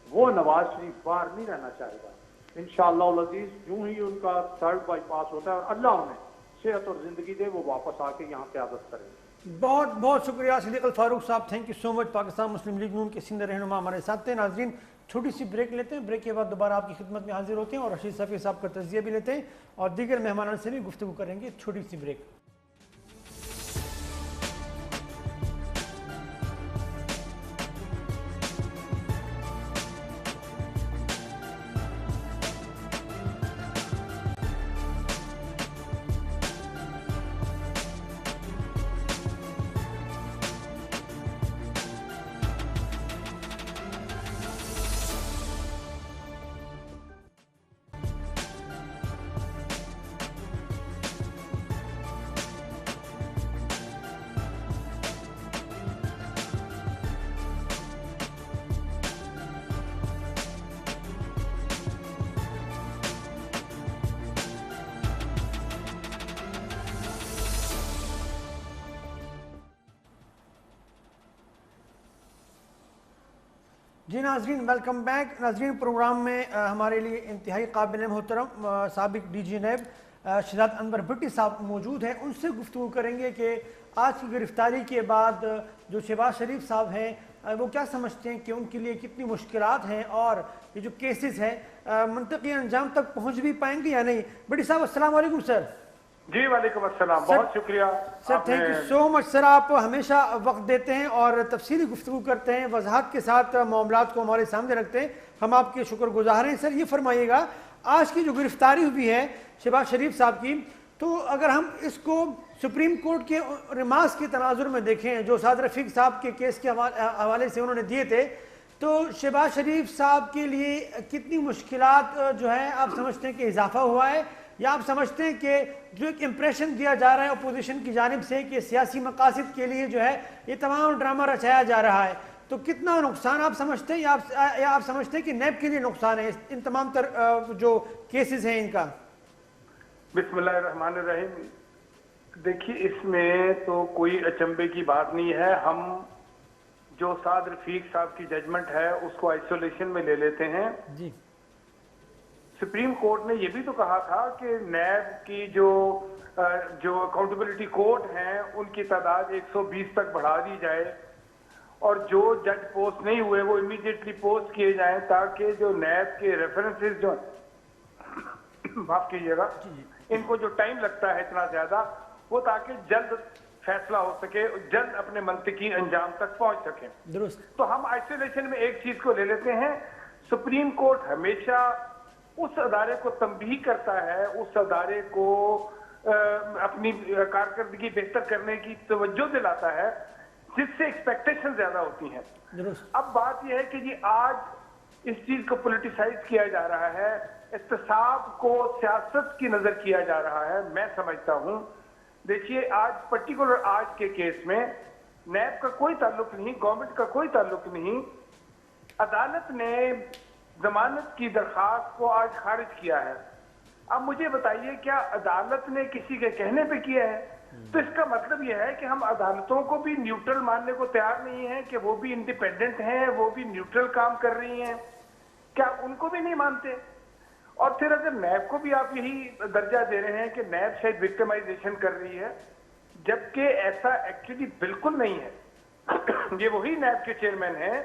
E: وہ نواز شریف باہر نہیں رہنا چاہے گا انشاءاللہ العزیز۔ یوں ہی ان کا 3rd بائی پاس ہوتا ہے اور اللہ انہیں صحت اور زندگی دے، وہ واپس آ کے یہاں قیادت کریں گے۔
B: بہت بہت شکریہ Siddique ul-Farooq sahab, thank you so much. Pakistan Muslim League Noon کے سینئر رہنما ہمارے ساتھ تھے۔ ناظرین، چھوٹی سی بریک لیتے ہیں، بریک کے بعد دوبارہ آپ کی خدمت میں حاضر ہوتے ہیں اور رشید صفی صاحب کا تجزیہ بھی لیتے ہیں اور دیگر مہمانوں سے بھی گفتگو کریں گے۔ چھوٹی سی بریک۔ جی ناظرین، ویلکم بیک۔ ناظرین، پروگرام میں ہمارے لیے انتہائی قابل محترم سابق ڈی جی نیب شہزاد انور بھٹی صاحب موجود ہیں۔ ان سے گفتگو کریں گے کہ آج کی گرفتاری کے بعد جو شہباز شریف صاحب ہیں وہ کیا سمجھتے ہیں کہ ان کے لیے کتنی مشکلات ہیں، اور یہ جو کیسز ہیں منطقی انجام تک پہنچ بھی پائیں گے یا نہیں۔ بھٹی صاحب السلام علیکم سر۔
C: جی وعلیکم السلام، بہت شکریہ
B: سر، تھینک یو سو مچ سر۔ آپ ہمیشہ وقت دیتے ہیں اور تفصیلی گفتگو کرتے ہیں، وضاحت کے ساتھ معاملات کو ہمارے سامنے رکھتے ہیں، ہم آپ کے شکر گزار ہیں۔ سر یہ فرمائیے گا، آج کی جو گرفتاری ہوئی ہے شہباز شریف صاحب کی، تو اگر ہم اس کو سپریم کورٹ کے ریمارکس کے تناظر میں دیکھیں جو سعد رفیق صاحب کے کیس کے حوالے سے انہوں نے دیے تھے، تو شہباز شریف صاحب کے لیے کتنی مشکلات جو ہے آپ سمجھتے ہیں کہ اضافہ ہوا ہے، یا آپ سمجھتے ہیں کہ جو ایک امپریشن دیا جا رہا ہے اپوزیشن کی جانب سے کہ سیاسی مقاصد کے لیے جو ہے یہ تمام ڈرامہ رچایا جا رہا ہے، تو کتنا نقصان آپ سمجھتے ہیں، یا آپ سمجھتے ہیں کہ نیب کے لیے نقصان ہے ان تمام تر جو کیسز ہیں ان کا؟
F: بسم اللہ الرحمن الرحیم. دیکھیے اس میں تو کوئی اچنبے کی بات نہیں ہے. ہم جو سعد رفیق صاحب کی ججمنٹ ہے اس کو آئسولیشن میں لے لیتے ہیں.
B: جی
F: سپریم کورٹ نے یہ بھی تو کہا تھا کہ نیب کی جو اکاؤنٹیبلٹی کورٹ ہیں ان کی تعداد 120 تک بڑھا دی جائے اور جو جج پوسٹ نہیں ہوئے وہ امیڈیٹلی پوسٹ کیے جائیں تاکہ جو نیب کے ریفرنسز جو معاف کیجیے گا ان کو جو ٹائم لگتا ہے اتنا زیادہ وہ تاکہ جلد فیصلہ ہو سکے، جلد اپنے منطقی انجام تک پہنچ سکیں.
B: درست.
F: تو ہم آئسولیشن میں ایک چیز کو لے لیتے ہیں. سپریم کورٹ ہمیشہ اس ادارے کو تنبیہ کرتا ہے، اس ادارے کو اپنی کارکردگی بہتر کرنے کی توجہ دلاتا ہے جس سے ایکسپیکٹیشن زیادہ ہوتی ہیں.
B: درست.
F: اب بات یہ ہے کہ جی آج اس چیز کو پولیٹیسائز کیا جا رہا ہے، احتساب کو سیاست کی نظر کیا جا رہا ہے. میں سمجھتا ہوں دیکھیے آج پرٹیکولر آج کے کیس میں نیب کا کوئی تعلق نہیں، گورنمنٹ کا کوئی تعلق نہیں. عدالت نے ضمانت کی درخواست کو آج خارج کیا ہے. اب مجھے بتائیے کیا عدالت نے کسی کے کہنے پہ کیا ہے؟ تو اس کا مطلب یہ ہے کہ ہم عدالتوں کو بھی نیوٹرل ماننے کو تیار نہیں ہیں کہ وہ بھی انڈیپینڈنٹ ہیں، وہ بھی نیوٹرل کام کر رہی ہیں. کیا ان کو بھی نہیں مانتے؟ اور پھر اگر نیب کو بھی آپ یہی درجہ دے رہے ہیں کہ نیب شاید وکٹمائزیشن کر رہی ہے، جبکہ ایسا ایکچولی بالکل نہیں ہے. یہ وہی نیب کے چیئرمین ہیں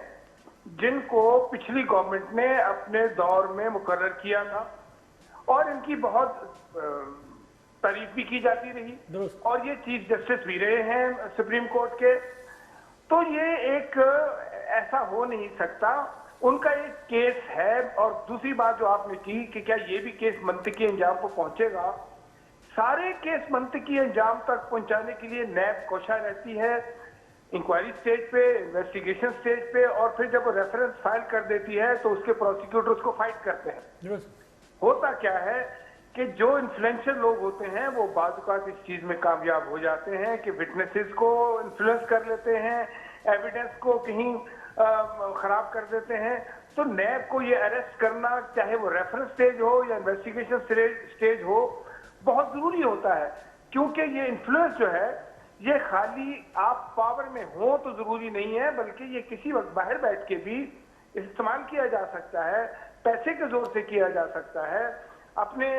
F: جن کو پچھلی گورنمنٹ نے اپنے دور میں مقرر کیا تھا اور ان کی بہت تعریف بھی کی جاتی رہی اور یہ چیف جسٹس بھی رہے ہیں سپریم کورٹ کے. تو یہ ایک ایسا ہو نہیں سکتا. ان کا ایک کیس ہے. اور دوسری بات جو آپ نے کی کہ کیا یہ بھی کیس منطقی انجام کو پہنچے گا، سارے کیس منطقی انجام تک پہنچانے کے لیے نیب کوشاں رہتی ہے، انکوائری سٹیج پہ، انویسٹیگیشن سٹیج پہ، اور پھر جب وہ ریفرنس فائل کر دیتی ہے تو اس کے پروسیکیوٹر اس کو فائٹ کرتے ہیں. ہوتا کیا ہے کہ جو انفلوئنشل لوگ ہوتے ہیں وہ بعض اوقات اس چیز میں کامیاب ہو جاتے ہیں کہ وٹنسز کو انفلوئنس کر لیتے ہیں، ایویڈنس کو کہیں خراب کر دیتے ہیں. تو نیب کو یہ اریسٹ کرنا چاہے وہ ریفرنس سٹیج ہو یا انویسٹیگیشن سٹیج ہو بہت ضروری ہوتا ہے، کیونکہ یہ انفلوئنس جو ہے یہ خالی آپ پاور میں ہوں تو ضروری نہیں ہے، بلکہ یہ کسی وقت باہر بیٹھ کے بھی استعمال کیا جا سکتا ہے، پیسے کے زور سے کیا جا سکتا ہے. اپنے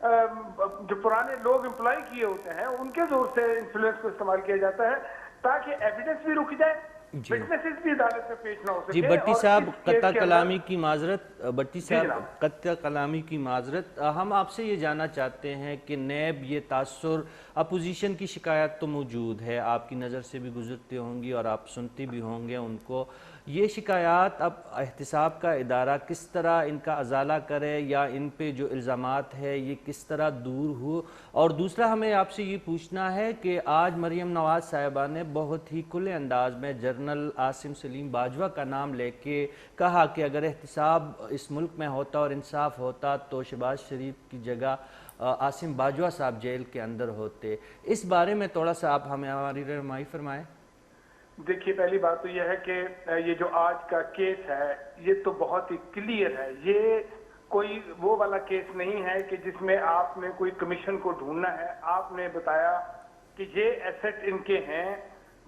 F: جو پرانے لوگ امپلائی کیے ہوتے ہیں ان کے زور سے انفلوئنس کو استعمال کیا جاتا ہے تاکہ ایویڈنس بھی رک جائے، وٹنسز بھی عدالت میں پیش نہ ہو سکے.
A: جی بٹی صاحب قطع کلامی کی معذرت، بٹی صاحب قطع کلامی کی معذرت. ہم آپ سے یہ جاننا چاہتے ہیں کہ نیب یہ تاثر اپوزیشن کی شکایت تو موجود ہے، آپ کی نظر سے بھی گزرتے ہوں گی اور آپ سنتے بھی ہوں گے ان کو. یہ شکایات اب احتساب کا ادارہ کس طرح ان کا ازالہ کرے یا ان پہ جو الزامات ہے یہ کس طرح دور ہو؟ اور دوسرا ہمیں آپ سے یہ پوچھنا ہے کہ آج مریم نواز صاحبہ نے بہت ہی کھلے انداز میں جنرل عاصم سلیم باجوہ کا نام لے کے کہا کہ اگر احتساب اس ملک میں ہوتا اور انصاف ہوتا تو شہباز شریف کی جگہ عاصم باجوہ صاحب جیل کے اندر ہوتے. اس بارے میں تھوڑا سا آپ ہمیں ہماری رہنمائی فرمائیں.
F: دیکھیے پہلی بات تو یہ ہے کہ یہ جو آج کا کیس ہے یہ تو بہت ہی کلیئر ہے. یہ کوئی وہ والا کیس نہیں ہے کہ جس میں آپ نے کوئی کمیشن کو ڈھونڈنا ہے. آپ نے بتایا کہ یہ ایسٹ ان کے ہیں،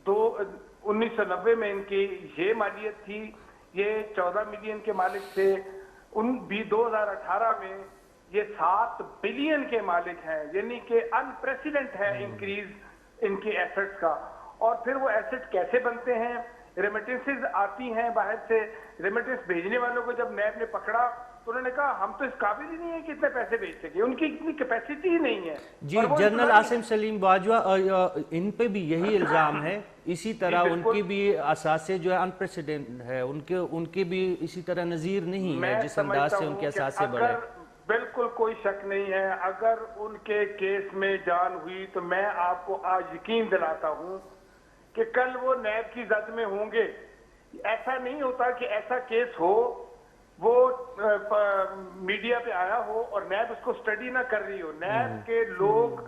F: 1990 میں ان کی یہ مالیت تھی، یہ 14 ملین کے مالک تھے. 2018 میں یہ 7 بلین کے مالک ہیں، یعنی کہ انپریسیڈنٹ ہے انکریز ان کے ایسٹس کا. اور پھر وہ ایسٹ کیسے بنتے ہیں؟ ریمیٹنسز آتی ہیں باہر سے. ریمیٹنس بھیجنے والوں کو جب نیب نے پکڑا تو انہوں نے کہا ہم تو اس قابل ہی نہیں ہیں کہ اتنے پیسے بھیج سکے، ان کی اتنی کیپیسٹی ہی نہیں ہے.
A: جی جنرل عاصم سلیم باجوہ ان پہ بھی یہی الزام ہے، اسی طرح ان کی بھی اثاثے جو ہے انپریسیڈنٹ ہے، ان کے بھی اسی طرح نظیر نہیں ہے جس انداز سے ان کے اثاثے بڑھے.
F: بالکل کوئی شک نہیں ہے، اگر ان کے کیس میں جان ہوئی تو میں آپ کو آج یقین دلاتا ہوں کہ کل وہ نیب کی زد میں ہوں گے۔ ایسا نہیں ہوتا کہ ایسا کیس ہو، وہ میڈیا پہ آیا ہو اور نیب اس کو سٹڈی نہ کر رہی ہو۔ نیب کے لوگ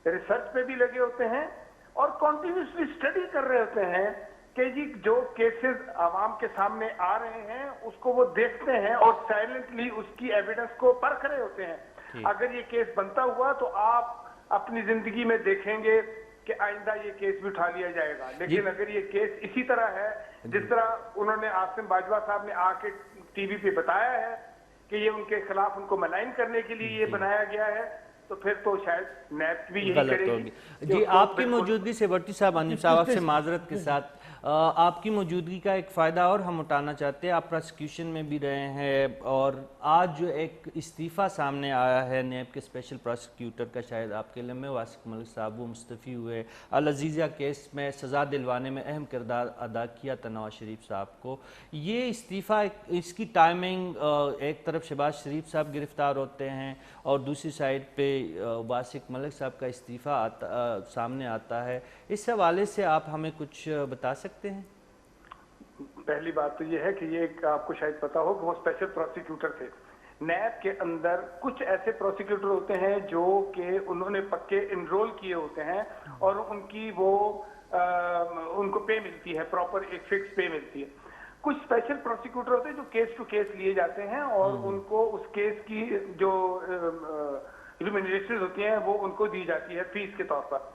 F: ریسرچ پہ بھی لگے ہوتے ہیں اور کنٹینیوسلی سٹڈی کر رہے ہوتے ہیں کہ جی جو کیسز عوام کے سامنے آ رہے ہیں اس کو وہ دیکھتے ہیں اور سائلنٹلی اس کی ایویڈنس کو پرکھ رہے ہوتے ہیں۔ اگر یہ کیس بنتا ہوا تو آپ اپنی زندگی میں دیکھیں گے کہ آئندہ یہ کیس بھی اٹھا لیا جائے گا، لیکن اگر یہ کیس اسی طرح ہے جس طرح انہوں نے عاصم باجوہ صاحب نے آ کے ٹی وی پہ بتایا ہے کہ یہ ان کے خلاف ان کو ملائن کرنے کے لیے یہ بنایا گیا ہے، تو پھر تو شاید نیب بھی یہی کرے گی۔
A: جی آپ کی موجودگی سے بھٹی صاحب، حنیف صاحب آپ سے معذرت کے ساتھ آپ کی موجودگی کا ایک فائدہ اور ہم اٹھانا چاہتے ہیں۔ آپ پروسیکیوشن میں بھی رہے ہیں اور آج جو ایک استعفیٰ سامنے آیا ہے نیب کے اسپیشل پروسیکیوٹر کا، شاید آپ کے علم میں واسق ملک صاحب وہ مستعفی ہوئے، العزیزیہ کیس میں سزا دلوانے میں اہم کردار ادا کیا تھا نواز شریف صاحب کو۔ یہ استعفیٰ اس کی ٹائمنگ، ایک طرف شہباز شریف صاحب گرفتار ہوتے ہیں اور دوسری سائڈ پہ واسق ملک صاحب کا استعفیٰ سامنے آتا ہے، اس حوالے سے آپ ہمیں کچھ بتا سکتے ہیں؟
F: پہلی بات تو یہ ہے کہ یہ آپ کو شاید پتا ہو کہ وہ اسپیشل پروسیکیوٹر تھے۔ نیب کے اندر کچھ ایسے پروسیکیوٹر ہوتے ہیں جو کہ انہوں نے پکے انرول کیے ہوتے ہیں اور ان کی وہ ان کو پے ملتی ہے، پراپر ایک فکس پے ملتی ہے۔ کچھ اسپیشل پروسیکیوٹر ہوتے ہیں جو کیس ٹو کیس لیے جاتے ہیں اور ان کو اس کیس کی جو ریمونریشنز ہوتی ہیں وہ ان کو دی جاتی ہے فیس کے طور پر۔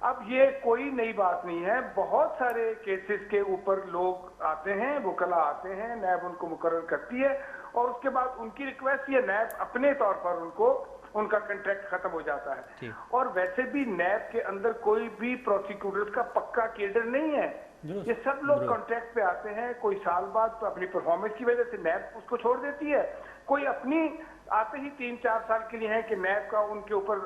F: اب یہ کوئی نئی بات نہیں ہے، بہت سارے کیسز کے اوپر لوگ آتے ہیں، وکلا آتے ہیں، نیب ان کو مقرر کرتی ہے اور اس کے بعد ان کی ریکویسٹ یا نیب اپنے طور پر ان کا کنٹریکٹ ختم ہو جاتا ہے۔ اور ویسے بھی نیب کے اندر کوئی بھی پروسیکیوٹر کا پکا کیڈر نہیں ہے، یہ سب لوگ کانٹریکٹ پہ آتے ہیں، کوئی سال بعد اپنی پرفارمنس کی وجہ سے نیب اس کو چھوڑ دیتی ہے، کوئی اپنی آتے ہی 3-4 سال کے لیے ہیں کہ نیب کا ان کے اوپر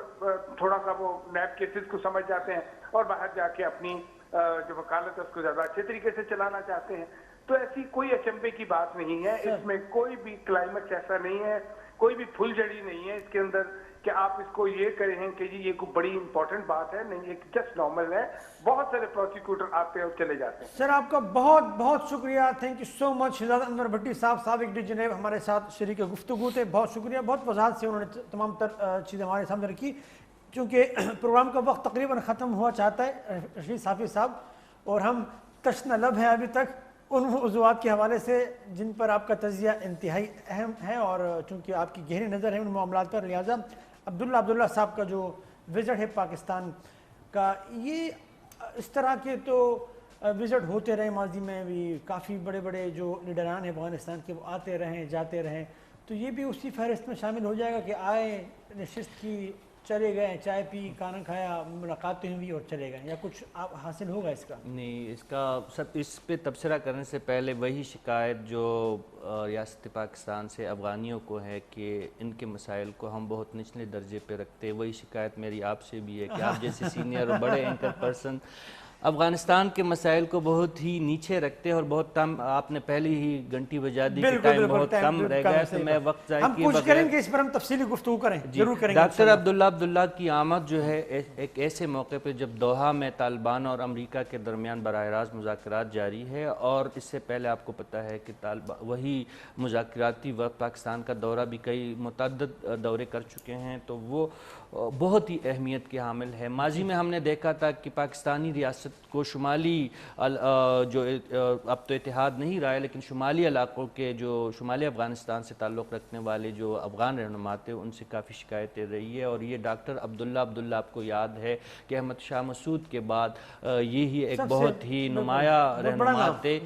F: تھوڑا سا وہ نیب کیسز کو سمجھ جاتے ہیں اور باہر جا کے اپنی جو وکالت ہے اس کو زیادہ اچھے طریقے سے چلانا چاہتے ہیں۔ تو ایسی کوئی اچنبے کی بات نہیں ہے، اس میں کوئی بھی کلائمیکس ایسا نہیں ہے، کوئی بھی پھل جڑی نہیں ہے اس کے اندر کہ آپ اس کو یہ کہیں کہ جی یہ کوئی بڑی امپورٹنٹ بات ہے، نہیں، یہ جسٹ نارمل ہے۔ بہت سارے پروسیکیوٹر آتے ہیں اور چلے جاتے ہیں۔
B: سر آپ کا بہت بہت شکریہ، تھینک یو سو مچ۔ شہزاد انور بھٹی صاحب سابق ڈی جنیب ہمارے ساتھ شریک گفتگو تھے، بہت شکریہ، بہت وضاحت سے انہوں نے تمام تر چیزیں ہمارے سامنے رکھی۔ چونکہ پروگرام کا وقت تقریباً ختم ہوا چاہتا ہے رشید صافی صاحب، اور ہم تشنہ لب ہیں ابھی تک ان موضوعات کے حوالے سے جن پر آپ کا تجزیہ انتہائی اہم ہے، اور چونکہ آپ کی گہری نظر ہے ان معاملات پر، لہٰذا عبداللہ صاحب کا جو وزٹ ہے پاکستان کا، یہ اس طرح کے تو وزٹ ہوتے رہے ماضی میں بھی، کافی بڑے بڑے جو لیڈران ہیں افغانستان کے وہ آتے رہیں جاتے رہیں، تو یہ بھی اسی فہرست میں شامل ہو جائے گا کہ آئے، نشست کی، چلے گئے، چائے پی، کھانا کھایا، ملاقاتیں ہوئی اور چلے گئے، یا کچھ حاصل ہوگا اس کا؟
A: نہیں، اس کا اس پہ تبصرہ کرنے سے پہلے وہی شکایت جو ریاست پاکستان سے افغانیوں کو ہے کہ ان کے مسائل کو ہم بہت نچلے درجے پہ رکھتے ہیں، وہی شکایت میری آپ سے بھی ہے کہ آپ جیسے سینئر اور بڑے اینکر پرسن افغانستان کے مسائل کو بہت ہی نیچے رکھتے ہیں اور بہت کم، آپ نے پہلی ہی گھنٹی بجا دی کہ ٹائم بہت کم رہ گیا، تو میں وقت ضائع
B: ہم کوشش کریں گے اس پر ہم تفصیلی گفتگو کریں، ضرور کریں گے۔
A: ڈاکٹر عبداللہ کی آمد جو ہے ایک ایسے موقع پہ جب دوحہ میں طالبان اور امریکہ کے درمیان براہ راست مذاکرات جاری ہے، اور اس سے پہلے آپ کو پتہ ہے کہ وہی مذاکراتی وقت پاکستان کا دورہ بھی کئی متعدد دورے کر چکے ہیں، تو وہ بہت ہی اہمیت کے حامل ہے۔ ماضی میں ہم نے دیکھا تھا کہ پاکستانی ریاست کو شمالی جو اب تو اتحاد نہیں رہا ہے، لیکن شمالی علاقوں کے جو شمالی افغانستان سے تعلق رکھنے والے جو افغان رہنما تھے ان سے کافی شکایتیں رہی ہے، اور یہ ڈاکٹر عبداللہ آپ کو یاد ہے کہ احمد شاہ مسعود کے بعد یہی ایک بہت ہی نمایاں رہنما تھے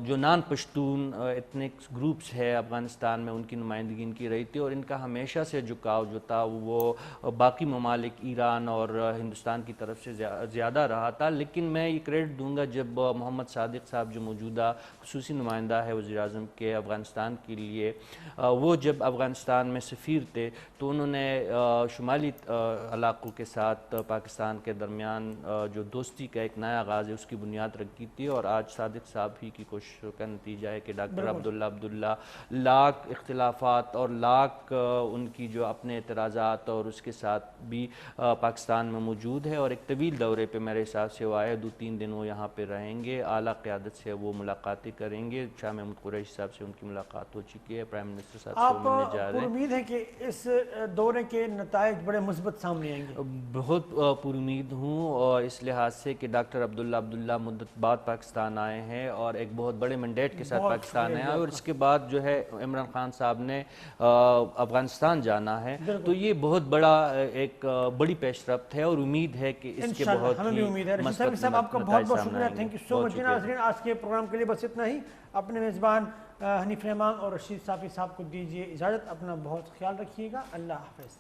A: جو نان پشتون ایتھنک گروپس ہے افغانستان میں، ان کی نمائندگی ان کی رہی تھی، اور ان کا ہمیشہ سے جھکاؤ جو تھا وہ باقی ممالک ایران اور ہندوستان کی طرف سے زیادہ رہا تھا، لیکن میں یہ کریڈٹ دوں گا جب محمد صادق صاحب جو موجودہ خصوصی نمائندہ ہے وزیر اعظم کے افغانستان کے لیے، وہ جب افغانستان میں سفیر تھے تو انہوں نے شمالی علاقوں کے ساتھ پاکستان کے درمیان جو دوستی کا ایک نیا آغاز ہے اس کی بنیاد رکھی تھی، اور آج صادق صاحب ہی کی کوششوں کا نتیجہ ہے کہ ڈاکٹر عبداللہ لاکھ اختلافات اور لاکھ ان کی جو اپنے اعتراضات اور اس کے ساتھ بھی پاکستان میں موجود ہے، اور ایک طویل دورے پہ میرے حساب سے وہ آئے، 2-3 دن وہ یہاں پہ رہیں گے، اعلیٰ قیادت سے وہ ملاقاتیں کریں گے، شاہ محمود قریشی صاحب سے ان کی ملاقات ہو چکی ہے، پرائم منسٹر صاحب سے وہ ملنے جا رہے ہیں۔
B: امید ہے کہ اس دورے کے نتائج بڑے مثبت سامنے آئیں گے؟
A: بہت پر امید ہوں، اور اس لحاظ سے کہ ڈاکٹر عبداللہ مدت بعد پاکستان آئے ہیں اور ایک بہت بڑے مینڈیٹ کے ساتھ پاکستان آئے، اور اس کے بعد جو ہے عمران خان صاحب نے افغانستان جانا ہے، تو یہ بہت بڑا ایک بڑی پیش رفت ہے، اور امید ہے کہ اس کے بہت
B: ہمیں بھی امید ہے۔ رشید صاحب صاحب آپ کا بہت بہت شکریہ، تھینک یو سو مچ۔ ناظرین آج کے پروگرام کے لیے بس اتنا ہی، اپنے میزبان حنیف رحمان اور رشید صافی صاحب کو دیجیے اجازت، اپنا بہت خیال رکھیے گا، اللہ حافظ۔